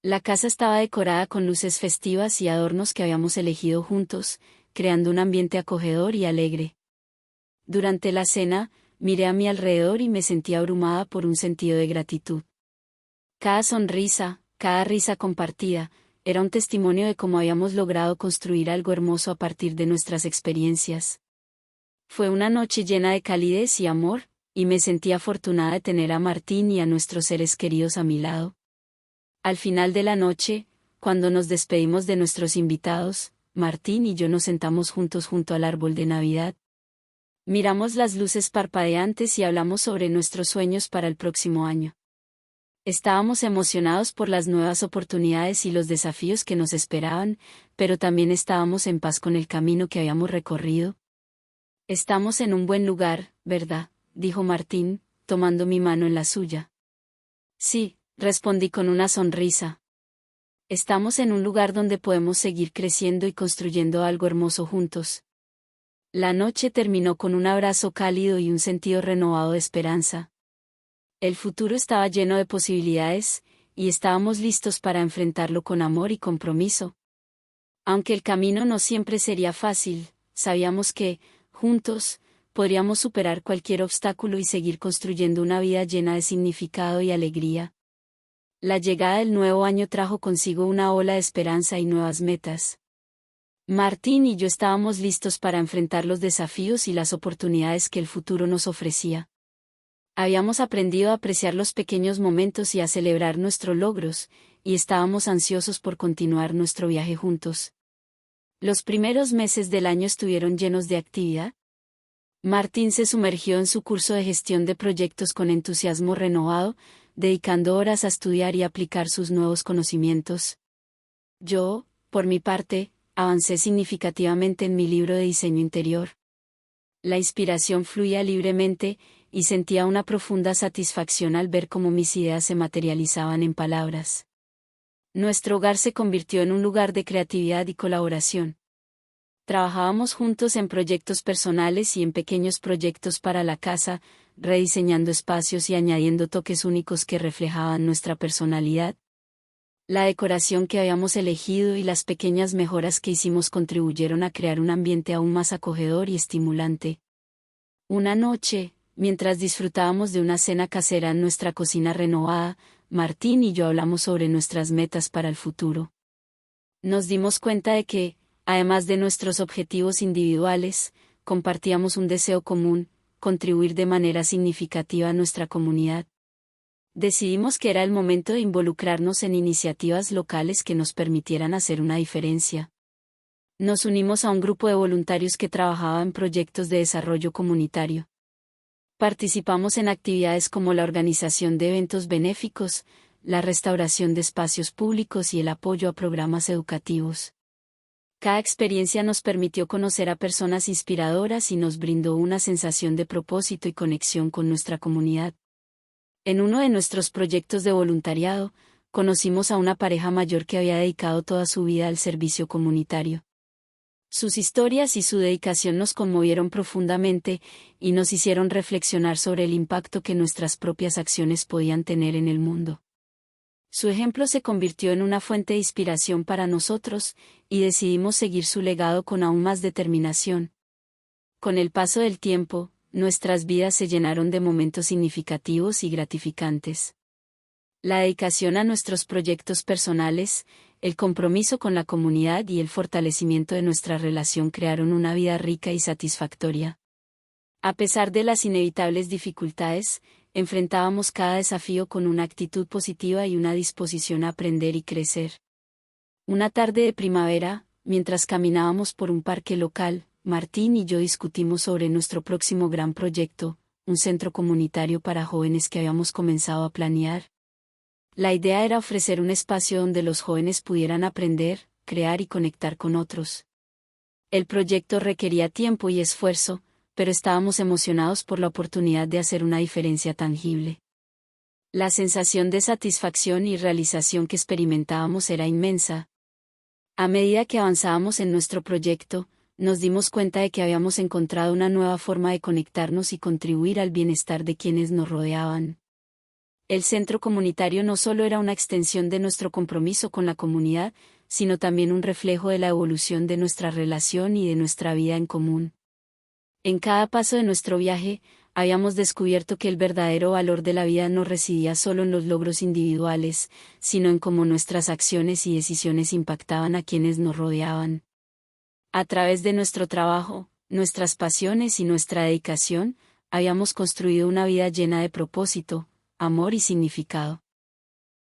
S1: La casa estaba decorada con luces festivas y adornos que habíamos elegido juntos, creando un ambiente acogedor y alegre. Durante la cena, miré a mi alrededor y me sentí abrumada por un sentido de gratitud. Cada sonrisa, cada risa compartida, era un testimonio de cómo habíamos logrado construir algo hermoso a partir de nuestras experiencias. Fue una noche llena de calidez y amor, y me sentí afortunada de tener a Martín y a nuestros seres queridos a mi lado. Al final de la noche, cuando nos despedimos de nuestros invitados, Martín y yo nos sentamos juntos junto al árbol de Navidad. Miramos las luces parpadeantes y hablamos sobre nuestros sueños para el próximo año. Estábamos emocionados por las nuevas oportunidades y los desafíos que nos esperaban, pero también estábamos en paz con el camino que habíamos recorrido. Estamos en un buen lugar, ¿verdad?, dijo Martín, tomando mi mano en la suya. Sí, respondí con una sonrisa. Estamos en un lugar donde podemos seguir creciendo y construyendo algo hermoso juntos. La noche terminó con un abrazo cálido y un sentido renovado de esperanza. El futuro estaba lleno de posibilidades, y estábamos listos para enfrentarlo con amor y compromiso. Aunque el camino no siempre sería fácil, sabíamos que, juntos, podríamos superar cualquier obstáculo y seguir construyendo una vida llena de significado y alegría. La llegada del nuevo año trajo consigo una ola de esperanza y nuevas metas. Martín y yo estábamos listos para enfrentar los desafíos y las oportunidades que el futuro nos ofrecía. Habíamos aprendido a apreciar los pequeños momentos y a celebrar nuestros logros, y estábamos ansiosos por continuar nuestro viaje juntos. Los primeros meses del año estuvieron llenos de actividad. Martín se sumergió en su curso de gestión de proyectos con entusiasmo renovado, dedicando horas a estudiar y aplicar sus nuevos conocimientos. Yo, por mi parte, avancé significativamente en mi libro de diseño interior. La inspiración fluía libremente, y sentía una profunda satisfacción al ver cómo mis ideas se materializaban en palabras. Nuestro hogar se convirtió en un lugar de creatividad y colaboración. Trabajábamos juntos en proyectos personales y en pequeños proyectos para la casa, rediseñando espacios y añadiendo toques únicos que reflejaban nuestra personalidad. La decoración que habíamos elegido y las pequeñas mejoras que hicimos contribuyeron a crear un ambiente aún más acogedor y estimulante. Una noche, mientras disfrutábamos de una cena casera en nuestra cocina renovada, Martín y yo hablamos sobre nuestras metas para el futuro. Nos dimos cuenta de que, además de nuestros objetivos individuales, compartíamos un deseo común: contribuir de manera significativa a nuestra comunidad. Decidimos que era el momento de involucrarnos en iniciativas locales que nos permitieran hacer una diferencia. Nos unimos a un grupo de voluntarios que trabajaba en proyectos de desarrollo comunitario. Participamos en actividades como la organización de eventos benéficos, la restauración de espacios públicos y el apoyo a programas educativos. Cada experiencia nos permitió conocer a personas inspiradoras y nos brindó una sensación de propósito y conexión con nuestra comunidad. En uno de nuestros proyectos de voluntariado, conocimos a una pareja mayor que había dedicado toda su vida al servicio comunitario. Sus historias y su dedicación nos conmovieron profundamente y nos hicieron reflexionar sobre el impacto que nuestras propias acciones podían tener en el mundo. Su ejemplo se convirtió en una fuente de inspiración para nosotros, y decidimos seguir su legado con aún más determinación. Con el paso del tiempo, nuestras vidas se llenaron de momentos significativos y gratificantes. La dedicación a nuestros proyectos personales, el compromiso con la comunidad y el fortalecimiento de nuestra relación crearon una vida rica y satisfactoria. A pesar de las inevitables dificultades, enfrentábamos cada desafío con una actitud positiva y una disposición a aprender y crecer. Una tarde de primavera, mientras caminábamos por un parque local, Martín y yo discutimos sobre nuestro próximo gran proyecto, un centro comunitario para jóvenes que habíamos comenzado a planear. La idea era ofrecer un espacio donde los jóvenes pudieran aprender, crear y conectar con otros. El proyecto requería tiempo y esfuerzo, pero estábamos emocionados por la oportunidad de hacer una diferencia tangible. La sensación de satisfacción y realización que experimentábamos era inmensa. A medida que avanzábamos en nuestro proyecto, nos dimos cuenta de que habíamos encontrado una nueva forma de conectarnos y contribuir al bienestar de quienes nos rodeaban. El centro comunitario no solo era una extensión de nuestro compromiso con la comunidad, sino también un reflejo de la evolución de nuestra relación y de nuestra vida en común. En cada paso de nuestro viaje, habíamos descubierto que el verdadero valor de la vida no residía solo en los logros individuales, sino en cómo nuestras acciones y decisiones impactaban a quienes nos rodeaban. A través de nuestro trabajo, nuestras pasiones y nuestra dedicación, habíamos construido una vida llena de propósito, amor y significado.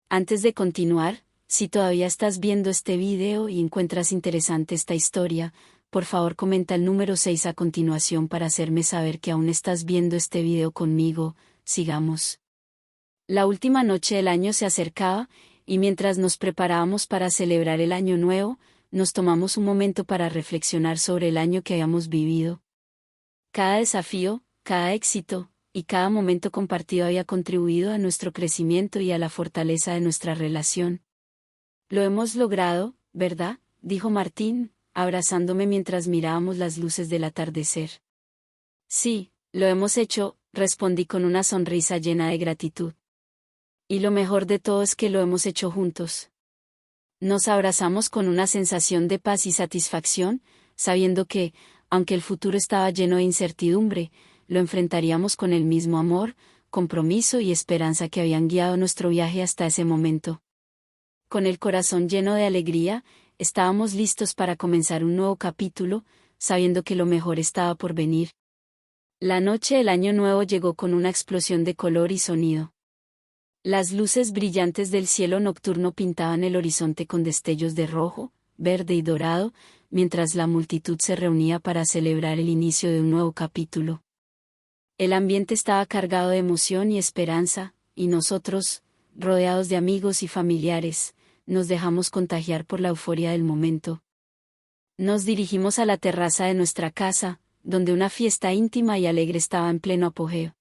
S1: Antes de continuar, si todavía estás viendo este video y encuentras interesante esta historia, por favor comenta el número 6 a continuación para hacerme saber que aún estás viendo este video conmigo. Sigamos. La última noche del año se acercaba, y mientras nos preparábamos para celebrar el año nuevo, nos tomamos un momento para reflexionar sobre el año que habíamos vivido. Cada desafío, cada éxito, y cada momento compartido había contribuido a nuestro crecimiento y a la fortaleza de nuestra relación. Lo hemos logrado, ¿verdad?, dijo Martín, abrazándome mientras mirábamos las luces del atardecer. Sí, lo hemos hecho, respondí con una sonrisa llena de gratitud. Y lo mejor de todo es que lo hemos hecho juntos. Nos abrazamos con una sensación de paz y satisfacción, sabiendo que, aunque el futuro estaba lleno de incertidumbre, lo enfrentaríamos con el mismo amor, compromiso y esperanza que habían guiado nuestro viaje hasta ese momento. Con el corazón lleno de alegría, estábamos listos para comenzar un nuevo capítulo, sabiendo que lo mejor estaba por venir. La noche del año nuevo llegó con una explosión de color y sonido. Las luces brillantes del cielo nocturno pintaban el horizonte con destellos de rojo, verde y dorado, mientras la multitud se reunía para celebrar el inicio de un nuevo capítulo. El ambiente estaba cargado de emoción y esperanza, y nosotros, rodeados de amigos y familiares, nos dejamos contagiar por la euforia del momento. Nos dirigimos a la terraza de nuestra casa, donde una fiesta íntima y alegre estaba en pleno apogeo.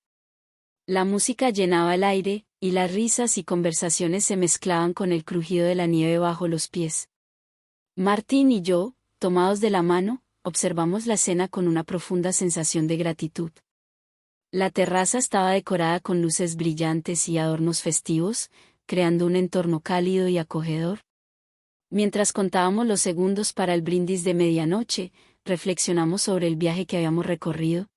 S1: La música llenaba el aire, y las risas y conversaciones se mezclaban con el crujido de la nieve bajo los pies. Martín y yo, tomados de la mano, observamos la escena con una profunda sensación de gratitud. La terraza estaba decorada con luces brillantes y adornos festivos, creando un entorno cálido y acogedor. Mientras contábamos los segundos para el brindis de medianoche, reflexionamos sobre el viaje que habíamos recorrido.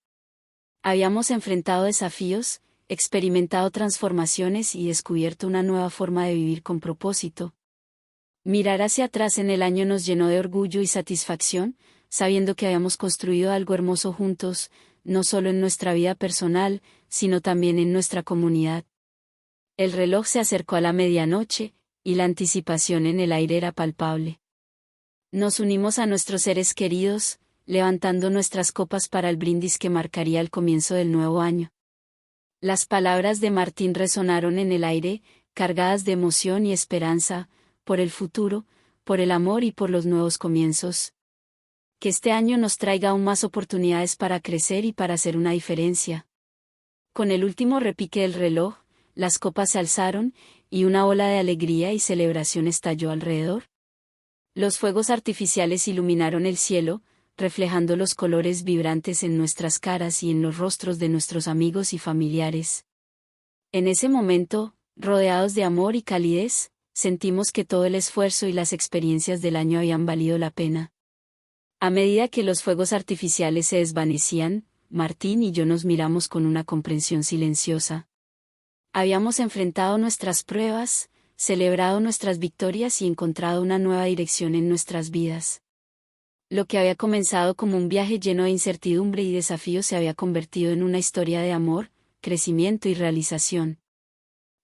S1: Habíamos enfrentado desafíos, experimentado transformaciones y descubierto una nueva forma de vivir con propósito. Mirar hacia atrás en el año nos llenó de orgullo y satisfacción, sabiendo que habíamos construido algo hermoso juntos, no solo en nuestra vida personal, sino también en nuestra comunidad. El reloj se acercó a la medianoche, y la anticipación en el aire era palpable. Nos unimos a nuestros seres queridos, levantando nuestras copas para el brindis que marcaría el comienzo del nuevo año. Las palabras de Martín resonaron en el aire, cargadas de emoción y esperanza, por el futuro, por el amor y por los nuevos comienzos. Que este año nos traiga aún más oportunidades para crecer y para hacer una diferencia. Con el último repique del reloj, las copas se alzaron, y una ola de alegría y celebración estalló alrededor. Los fuegos artificiales iluminaron el cielo, reflejando los colores vibrantes en nuestras caras y en los rostros de nuestros amigos y familiares. En ese momento, rodeados de amor y calidez, sentimos que todo el esfuerzo y las experiencias del año habían valido la pena. A medida que los fuegos artificiales se desvanecían, Martín y yo nos miramos con una comprensión silenciosa. Habíamos enfrentado nuestras pruebas, celebrado nuestras victorias y encontrado una nueva dirección en nuestras vidas. Lo que había comenzado como un viaje lleno de incertidumbre y desafíos se había convertido en una historia de amor, crecimiento y realización.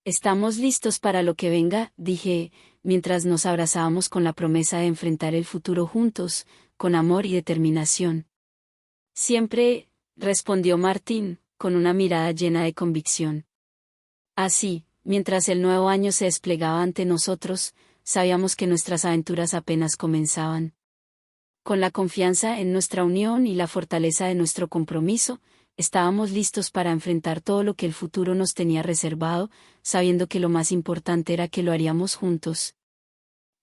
S1: Estamos listos para lo que venga, dije, mientras nos abrazábamos con la promesa de enfrentar el futuro juntos, con amor y determinación. Siempre, respondió Martín, con una mirada llena de convicción. Así, mientras el nuevo año se desplegaba ante nosotros, sabíamos que nuestras aventuras apenas comenzaban. Con la confianza en nuestra unión y la fortaleza de nuestro compromiso, estábamos listos para enfrentar todo lo que el futuro nos tenía reservado, sabiendo que lo más importante era que lo haríamos juntos.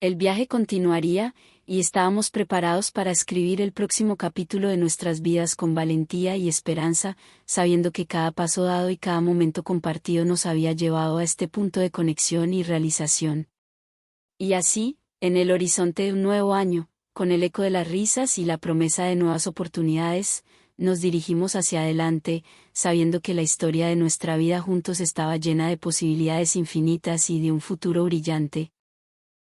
S1: El viaje continuaría, y estábamos preparados para escribir el próximo capítulo de nuestras vidas con valentía y esperanza, sabiendo que cada paso dado y cada momento compartido nos había llevado a este punto de conexión y realización. Y así, en el horizonte de un nuevo año, con el eco de las risas y la promesa de nuevas oportunidades, nos dirigimos hacia adelante, sabiendo que la historia de nuestra vida juntos estaba llena de posibilidades infinitas y de un futuro brillante.